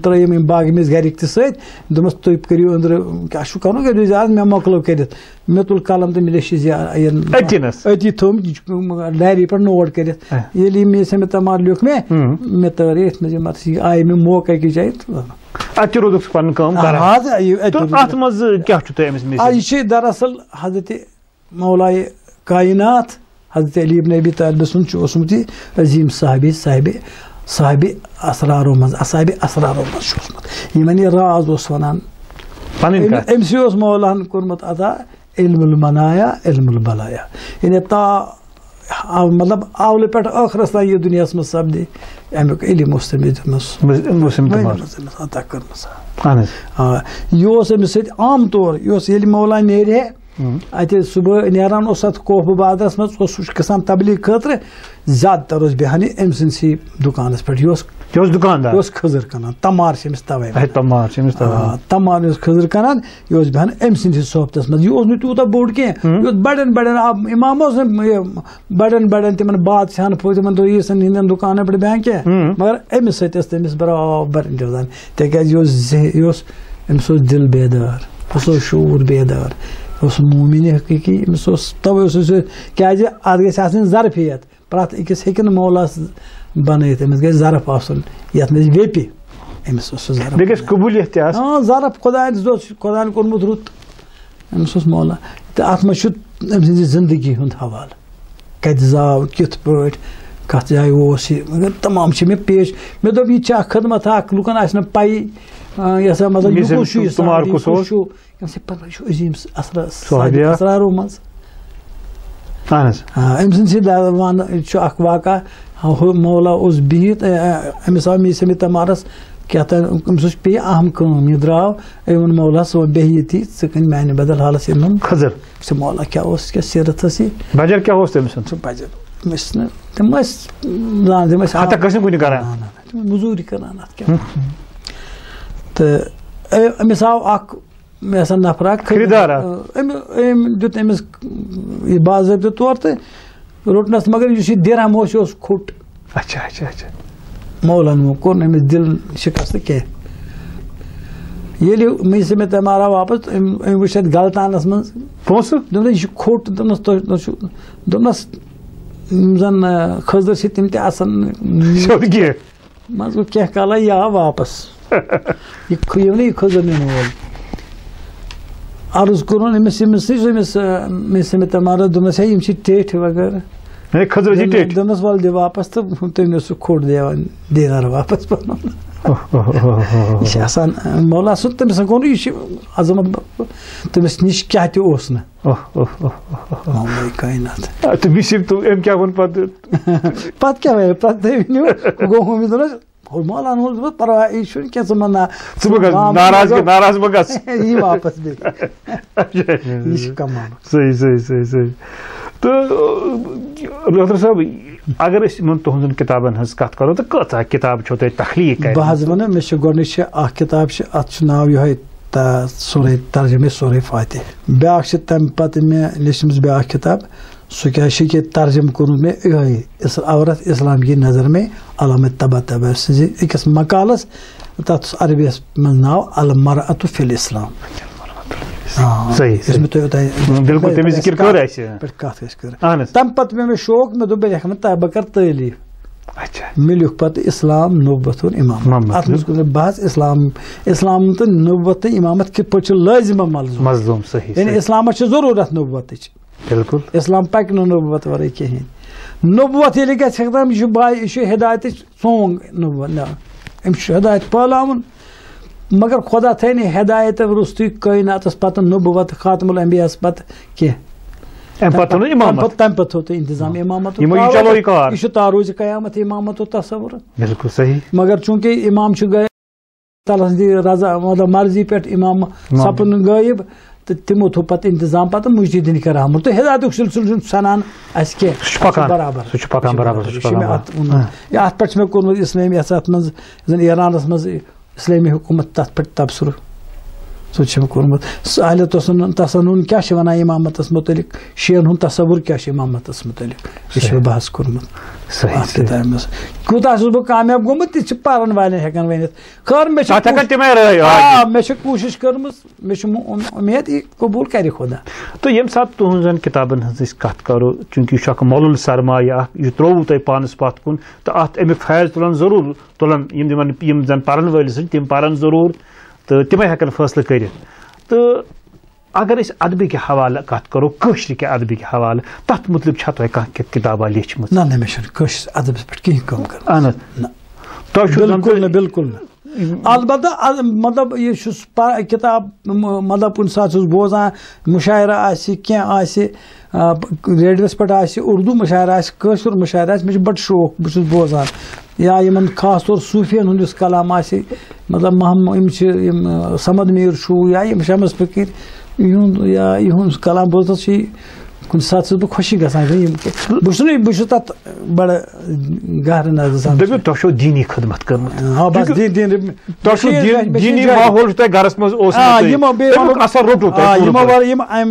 ترٲیِم یِم باغ أمِس گرِکۍ تہ سۭتۍ دوٚپمَس تُہۍ کٔرِو أنٛدرٕ کیٛاہ چھُ کَرُن کٔرِو زیارت مےٚ مۄکلو کٔرِتھ مے تُل قلم تہٕ مےٚ لیٚچھ أتی تھوٚم ڈایری پٮ۪ٹھ نوٹ کٔرِتھ ییٚلہِ یہِ مے تمار لیوٚکھ مےٚ تٲر یتھ منٛز یہِ مرضی آیہِ مےٚ موقعہٕ أکِس جایہِ یہ چھ دراصل حضرت مولائے کائنات حضرت علی ابن ابی طالب سن اوسمت عظیم صاحب اسرارو مز یمن یہ راز اوس ونان امس اوس مولاہن کورمت عطا علم المنایا علم البلایا یعنی تا مطلب اول پہ ٲخرس تام یہ دنیا مز سپدی امیک علم اس عطا کرم یہ امس ست عام طور یہ مولا نیرِ اتہ صبح نیران اس ات کوف بازرس مز گژھان تبلیغ خاطر زیادہ تر اس بیہان ام سنسی دکانس پہ یہ دکاندار خضر کنان تمار امس توے تمار خضر کنان یہ بیہان ام سندس صحبتس مز یہ تیوتہ بوڑ کی بڑن بڑن امام بڑن تمن بادشاہن تمن رئیسن ہندین دکانن پہ بیہان کی مگر امس ست تمس برابر روزان تکیاز یہ امس دل بیدار اس شعور بیدار اس مومن حقیقی امس توے کیازِ اتھ گژھِ آسٕنۍ ظرفیت پرٛٮ۪تھ أکِس ہیٚکہِ نہٕ مولاس بنٲیِتھ أمِس گژھِ ظرف آسُن یتھ منٛز ویپہِ أمِس اوس سُہ ظرف بیٚیہِ گژھِ قبوٗلیت تہِ آسٕنۍ ہاں ظرف خۄدایَن کوٚرمُت رُت أمِس اوس مولا تہٕ اَتھ منٛز چھُ أمۍ سٕنٛزِ زندگی ہُنٛد حوالہٕ کتہِ زاو کِتھ پٲٹھۍ کتھ جایہِ اوس یہِ مگر تمام چھِ مےٚ پیش مےٚ دوٚپ یہِ چھِ اکھ خدمت اکھ لُکن آسہِ نہٕ پَیی یہِ ہسا مطلب یہِ کُس چھُ یہِ چھُ عظیٖم اسرارو منٛز أمۍ سٕنٛدۍ چھُ اکھ واقعہ مولا اوس بِہِتھ أمِس آو میٖر سمیٖد تمارس کیٛاہ تام أمِس اوس پیٚیہِ اہم کٲم یہِ درٛاو أمۍ ووٚن مولاہس ژٕ بیٚہہ ییٚتی ژٕ کٕنہِ میانہِ بدل حالس یِمن خضر سُہ مولا کیٛاہ اوس کیٛاہ سیرت ٲس یہِ بجر کیٛاہ اوس تٔمۍ سُنٛد سُہ بجر تِم ٲسۍ نہٕ تِم ٲسۍ تِم ٲسۍ موٚزوٗرۍ کران اتھ کیٛاہ تہٕ أمِس آو اکھ مےٚ ہسا نفر اکھ أمۍ دیُت أمِس یہِ باضٲبطہٕ طور تہٕ روٚٹنس مگر یُس یہِ درہم اوس یہِ اوس کھوٚٹ مولن کوٚر نہٕ أمِس دِل شِکست کینٛہہ ییٚلہِ میٖر سمیٖد تمار آو واپس أمۍ وٕچھ اتھ گلتانس منٛز پونٛسہٕ دوٚپنس یہِ چھُ کھوٚٹ دوٚپنس یِم زن خضر چھِ تِم تہِ آسان منٛزٕ گوٚو کینٛہہ کالا یہِ آو واپس یہِ خضر نِنہٕ وول عرض کوٚرُن أمِس میٖر سمیٖد تمارس دوٚپنس ہے یِم چھِ ٹیٹھۍ وغیرہ دوٚپنس ول دِ واپس تہٕ تٔمۍ اوس سُہ کھوٚٹ دِوان دینار واپس پنُن یہِ چھِ آسان مولا سُنٛد تٔمِس کوٚر یہِ چھِ عظمت تٔمِس نِش کیٛاہ تہِ اوس نہٕ مولائے کائنات پتہٕ کیٛاہ وَنہِ پتہٕ تُہۍ ؤنِو گوٚو ہُمہِ دوٚپنس مولاہن ووٚن دوٚپمس پرواے یہِ چھُنہٕ کینٛہہ ژٕ مہ یی واپس بیٚیہِ یہِ چھِ کمال تہٕ ڈاکٹر صٲب اگر أسۍ یِمن تُہنٛزن کِتابن ہٕنٛز کتھ کرو تہٕ کۭژاہ کِتاب چھو تۄہہِ تخلیٖق بہٕ حظ وَنہٕ مےٚ چھِ گۄڈنِچ چھِ اکھ کِتاب چھِ اتھ چھُ ناو یِہوے سورے ترجمے سورے فاتح بیاکھ چھِ تمہِ پتہٕ مےٚ لیچھمٕژ بیاکھ کِتاب سُہ کیٛاہ چھِ کہِ ترجمہٕ کوٚرمُت مےٚ یِہوے عورت اسلام کی نظر میں علامہ طباطبایی سٕنٛزِ أکِس مقالس تتھ اوس عربیس منٛز ناو المرأة فی الاسلام تمہِ پتہٕ پیٚو مےٚ شوق مےٚ دوٚپ بہٕ لیکھٕ وۄنۍ بہٕ کرٕ تعلیٖف مےٚ لیوٗکھ پتہٕ اسلام نبوت اور امامت اتھ منٛز کوٚر مےٚ بحث اسلام تہٕ نبوت تہٕ امامت کِتھ پٲٹھۍ چھُ لٲزِمہ ملزوم یعنی اسلامس چھِ ضروٗرت نبوتٕچ بالکل اسلام پکہِ نہٕ نبوت ورٲے کِہینۍ نبوت ییٚلہِ گژھِ ہٮ۪کان یہِ چھُ ہدایتٕچ سونگ نبوت أمِس چھُ ہدایت پھٲلاوُن مگر خۄدا تھٲے نہٕ ہدایت رُستُے کٲیناتس پتہٕ نبوت خاتم الانبیاہس پتہٕ کینٛہہ تمہِ پتہٕ تھوٚو تۄہہِ انتظام امامت یہِ چھُ تاروٗزِ قیامت امامت تصور بالکل صحیح مگر چوٗنٛکہِ امام چھُ غٲیب تعالیٰ سٕنٛدِ رضا مطلب مرضی پٮ۪ٹھ امام سپُن غٲیب تہٕ تِمو تھوٚو پتہٕ انتظام پتہٕ مجدیٖدن کرامُل تہٕ ہدایتُک سلسلہٕ چھُنہٕ سنان اَسہِ کینٛہہ برابر اتھ پٮ۪ٹھ چھُ مےٚ کوٚرمُت اسلٲمی اتھ منٛز زن ایرانس منٛز اسلٲمی حکوٗمت تتھ پٮ۪ٹھ تبصرٕ سہ کورمت اہل تسنن کیا ونان امامتس متعلق شیعن ہند تصور کیا امامتس متعلق یہ بحث کورمت کتاب مز کوتاہ بہ کامیاب گومت تہ پرن والن ہیکن ونت خیر مے کوشش کرم مے امید یہ قبول کر خدا. تو یم سات تہذن کتابن ہز کت کرو چونکہ یہ مولل سرمایہ یہ ترو تہ پانس پت کن تو ات امیک فیض تلن ضرور تلن یم زن پرن ول تم پرن ضرور تو تمے ہیکن فیصلہ کرت. تو اگر اس ادبی کے حوالہ کت کرو کشر کے ادبی کے حوالہ تت مطلب چھا تہ کانٛہہ کتابہ لیچمت؟ نہ مے کشر ادبس پہ کہیں کم کر. اہن بالکل بالکل البتہ مطلب یہ کتاب مطلب کن سات بوزان مشاعرہ کی ریڈیوس پہ اردو مشاعرہ قشر مشاعرہ مجھے بڑ شوق بس بوزان یا یمن خاص طور صوفین ہند کلام مطلب محمد سمد میر یا شمس فقیر یا یہ کلام بوزت کن سات بہ خوشی گھان بس تک بڑا گہر نظر تہ دینی خدمت کرمت. ہاں بس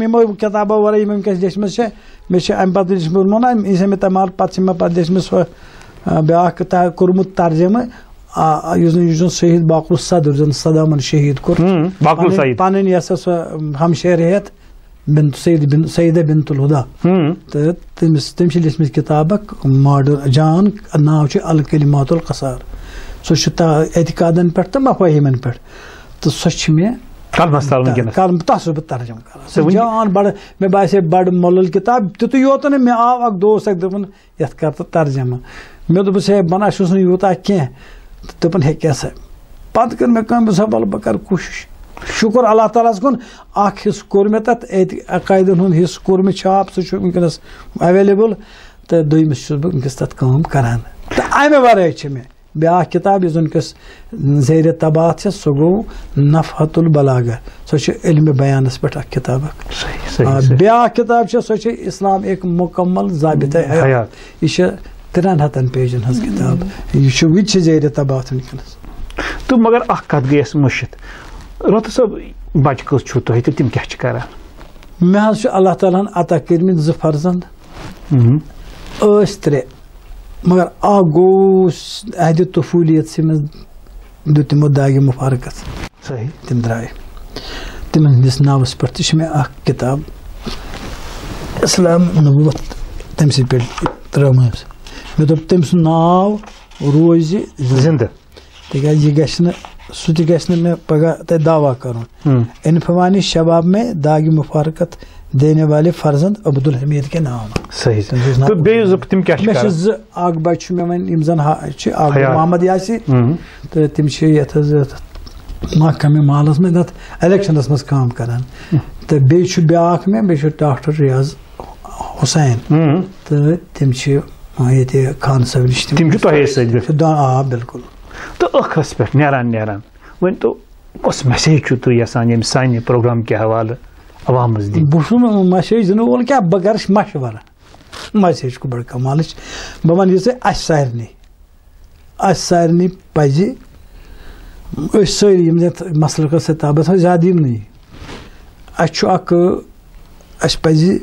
یمو کتابو ورائے یم ونکس لیچمت مے ام پتہ لیچمت مان اسے تمال پتہ مے پتہ لیچمت بیاکھ کورمت ترجمہ یس شہید باقر الصدر زن صدامن شہید کور پن یہ سا ہمشیر ہیت بنت سیدہ بنت الہدا تو تم لیچمت کتاب ماڈرن جان ناو الکلمات القصار سہ اعتقادن پہ تو مفاہیمن پہ تو سہ مے تس بہ ترجمہ کر جان بڑ مے باسے بڑ مولل کتاب تیت یوت مے آو اک دوست دپن یت کر تو ترجمہ مے دس ہے بنا نا یوتہ کی دپن ہے سا پتہ کر مے کم بہ کر کوشش شکر اللہ تعالیٰ کن اخ حصہ کور مے تت عقائدن ہند حصہ کور مے چھاپ سہ ونکس اویلیبل تو دویمس بہ ونکس تت کام کران. تو امہ ورائے مے بیاکھ کتاب یس ونکس زیر طباعت سہ گو نفحۃ البلاغہ سہ علم بیانس پہ اخ کتاب. بیاکھ کتاب سہ اسلام ایک مکمل ضابطہ حیات یہ 300 پیجن ہز کتاب یہ زیر طباعت ونکس. تو مگر اخ کت گیس مشت رت صٲب بچہ کس چھو تُہۍ تہٕ تِم کیٛاہ چھِ کران؟ مےٚ حظ چھُ اللہ تعالیٰ ہن عطا کٔرمٕتۍ 2 فرزند ٲسۍ 3 مگر اکھ گوٚو عہدِ طفوٗلیتسٕے منٛز دیُت تِمو داغِ مفارقت صحیح تِم درٛاے تِمن ہٕنٛدِس ناوس پٮ۪ٹھ تہِ چھِ مےٚ اکھ کِتاب اسلام نبوت تٔمۍ سٕنٛدِ پٮ۪ٹھ ترٲومٕژ. مےٚ دوٚپ تٔمۍ سُنٛد ناو روزِ زِنٛدٕ تِکیٛازِ یہِ گژھِ نہٕ سُہ تہِ گژھِ نہٕ مےٚ پگاہ تتہِ دعویٰ کرُن. انفوانی شباب میں داغ مفارقت دینے والے فرزند عبدالحمید کے نام. صحیح. مےٚ چھِ 2 اکھ بچہِ چھُ مےٚ وۄنۍ یِم زن چھِ اکھ محمد یاسر تہٕ تِم چھِ یتھ حظ محکمہ مالس منٛز تتھ الیکشنس منٛز کٲم کران تہٕ بیٚیہِ چھُ بیاکھ مےٚ بیٚیہِ چھُ ڈاکٹر ریاض حسین تہٕ تِم چھِ ییٚتہِ خان صٲب نِش. آ بالکل. تو ٲخرس پٮ۪ٹھ نیران ؤنۍ تو کۄس میسیج چھُو تُہۍ یژھان ییٚمہِ سانہِ پروگرام کہِ حوالہٕ عوامس دِنۍ؟ بہٕ چھُس میسیج دِنہٕ وول کیٛاہ بہٕ کرٕ مشورٕ میسیج گوٚو بڑٕ کمالٕچ. بہٕ ونہٕ یہِ اَسہِ سارنٕے پزِ أسۍ سٲری یِم یتھ مسلکس سۭتۍ تابعت تھاو زیادٕ یِمنٕے اَسہِ چھُ اکھ اَسہِ پزِ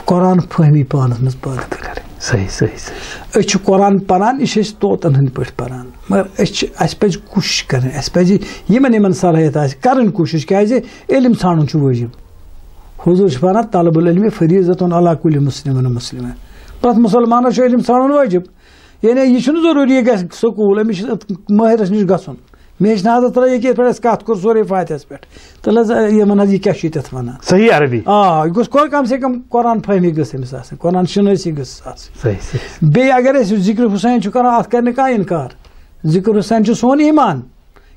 قرآن فہمی پانس منٛز پٲدٕ کرٕنۍ. صحیح صحیح صحیح. أسۍ چھِ قرآن پران یہِ چھِ أسۍ طوطن ہٕنٛدۍ پٲٹھۍ پران مگر اَسہِ پزِ کوٗشِش کرٕنۍ اَسہِ پزِ یِمن صلٲحیت آسہِ کرٕنۍ کوٗشِش کیٛازِ علم ژھانڈُن چھُ واجب. حضوٗر چھُ فرماوان طلب العلم فریٖضۃ علی کُلہِ مُسلِمٍ ومُسلِمہ. پرٛٮ۪تھ مُسلمانس چھُ علم ژھانڈُن واجب. یعنی یہِ چھُنہٕ ضروٗری یہِ گژھِ سکوٗل أمِس چھُ مٲہرس نِش گژھُن. مےٚ ہیٚچھناو حضرت ییٚکیٛاہ یِتھ پٲٹھۍ اَسہِ کتھ کوٚر سورُے فاتحس پٮ۪ٹھ تیٚلہِ حظ یِمن حظ یہِ کیٛاہ چھُ ییٚتٮ۪تھ وَنان صحیح عربی. آ یہِ گوٚژھ کم سے کم قرآن فہمی گٔژھ أمِس آسٕنۍ قرآن شنٲسی گٔژھٕس آسٕنۍ. بیٚیہِ اگر أسۍ ذکر حسین چھُ کران اتھ کرِ نہٕ کانٛہہ اِنکار. ذکر حسین چھُ سون ایمان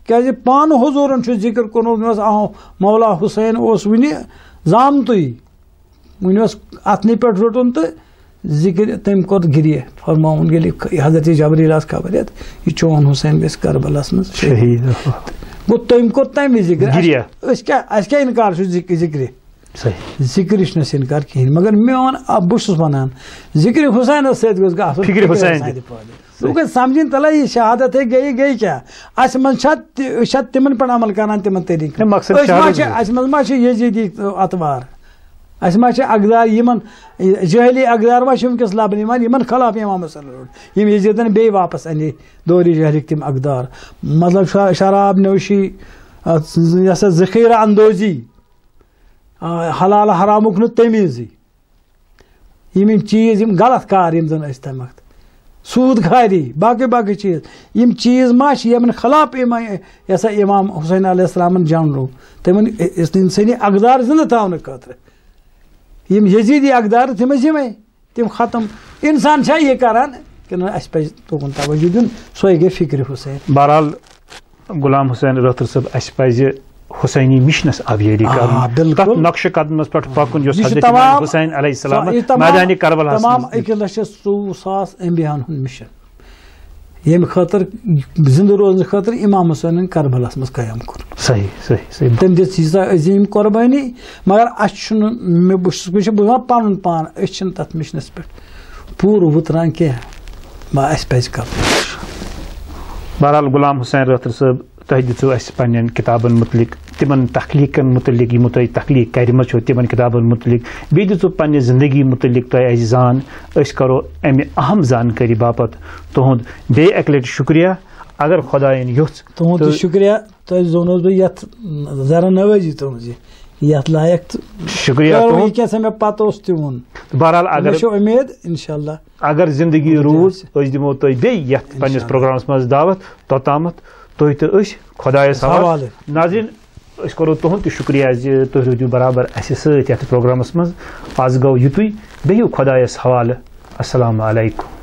کیٛازِ پانہٕ حضوٗرن چھُ ذکر کوٚرمُت مےٚ اوس مولا حسین اوس وُنہِ زامتُے وُنہِ اوس اتنٕے پٮ۪ٹھ روٚٹُن تہٕ ذکر تٔمۍ کوٚر گریہِ فرماوُن ییٚلہِ حضرت جبریٖل آس خبر یتھ یہِ چون حسین گژھِ کربلاہس منٛز شہیٖد گوٚو تٔمۍ کوٚر تمہِ ذکر. اَسہِ کیٛاہ اِنکار چھُ ذکرِ ذکر انکار کہین مگر میون بہس ونان ذکر حسین ست گوس گژھُن فکر حسین سُہ گژھِ سمجھِنۍ تلا یہ شہادت ہے گئی کیا اس من چھا تمن پہ عمل کران تمن طریقہ اس من ما یزیدی اتوار اس ما اقدار یمن جہلی اقدار ما ونکس لبنہ یوان یمن خلاف امام حسین روڈ یم یزیدن بی واپس انے دور جہلک تم اقدار مطلب شراب نوشی یہ ذخیرہ اندوزی حلال حرامک نو تمیزی یم چیز یم غلط کار یم زن اس تمہ وقت سود کھاری باقی چیز یم چیز ما یمن خلاف امام حسین علیہ السلام جانو تمن انسانی اقدار زندہ تھاؤن خاطر یم یزیدی اقدار تم یمے تم ختم انسان چھا یہ کران کہ اس پہ توکن توجہ دین سوے گئی فکر حسین. بہرحال غلام حسین رٲتھر صٲب اس پزِ حسینی مشنس آبیاری کرن نقش قدمس پہ پکن حضرت حسین علیہ السلام میدان کربلا تمام 1,24,000 انبیاءن ہند مشن یم خاطر زندہ روزن خاطر امام حسین کربلاس مز قیام کور. صحیح تم دت عظیم قربانی مگر اس بہت پن پان اچھن تر مشنس پہ پور وتران کی اس پز کر. بہرحال غلام حسین رٲتھر صٲب تہ دِژو اَسہِ پنٛنٮ۪ن کِتابن متعلق تمن تخلیقن متعلق یمو تۄہہِ تخلیق کرِمژ چھو تمن کتابن متعلق بیٚیہِ دِژو پننہِ زندگی متعلق تۄہہِ اَسہِ زان أسۍ کرو امہِ اہم زانکٲری باپتھ تُہُنٛد بیٚیہِ اکہِ لٹہِ شُکریہ. اگر خۄدایَن یوٚژھ تُہُنٛد شُکریہ تۄہہِ زونوس بہٕ یتھ ذرا نوٲزی تُہٕنٛز یتھ لایق تہٕ شُکریہ کینٛژھا مےٚ پتہ اوس تہِ ووٚن. بہرحال اگر مےٚ چھِ اُمید انشاءاللہ اگر زندگی روٗز أسۍ دِمو تۄہہِ بیٚیہِ یتھ پننِس پروگرامس منٛز دعوت توٚتامتھ تُہۍ تہٕ أسۍ خۄدایس حوالہٕ. ناظریٖن أسۍ کرو تُہُنٛد تہِ شُکریہ زِ تُہۍ روٗدِو برابر اَسہِ سۭتۍ یتھ پروگرامس منٛز. آز گوٚو یُتُے بیٚہِو خۄدایس حوالہٕ. السلام علیکم.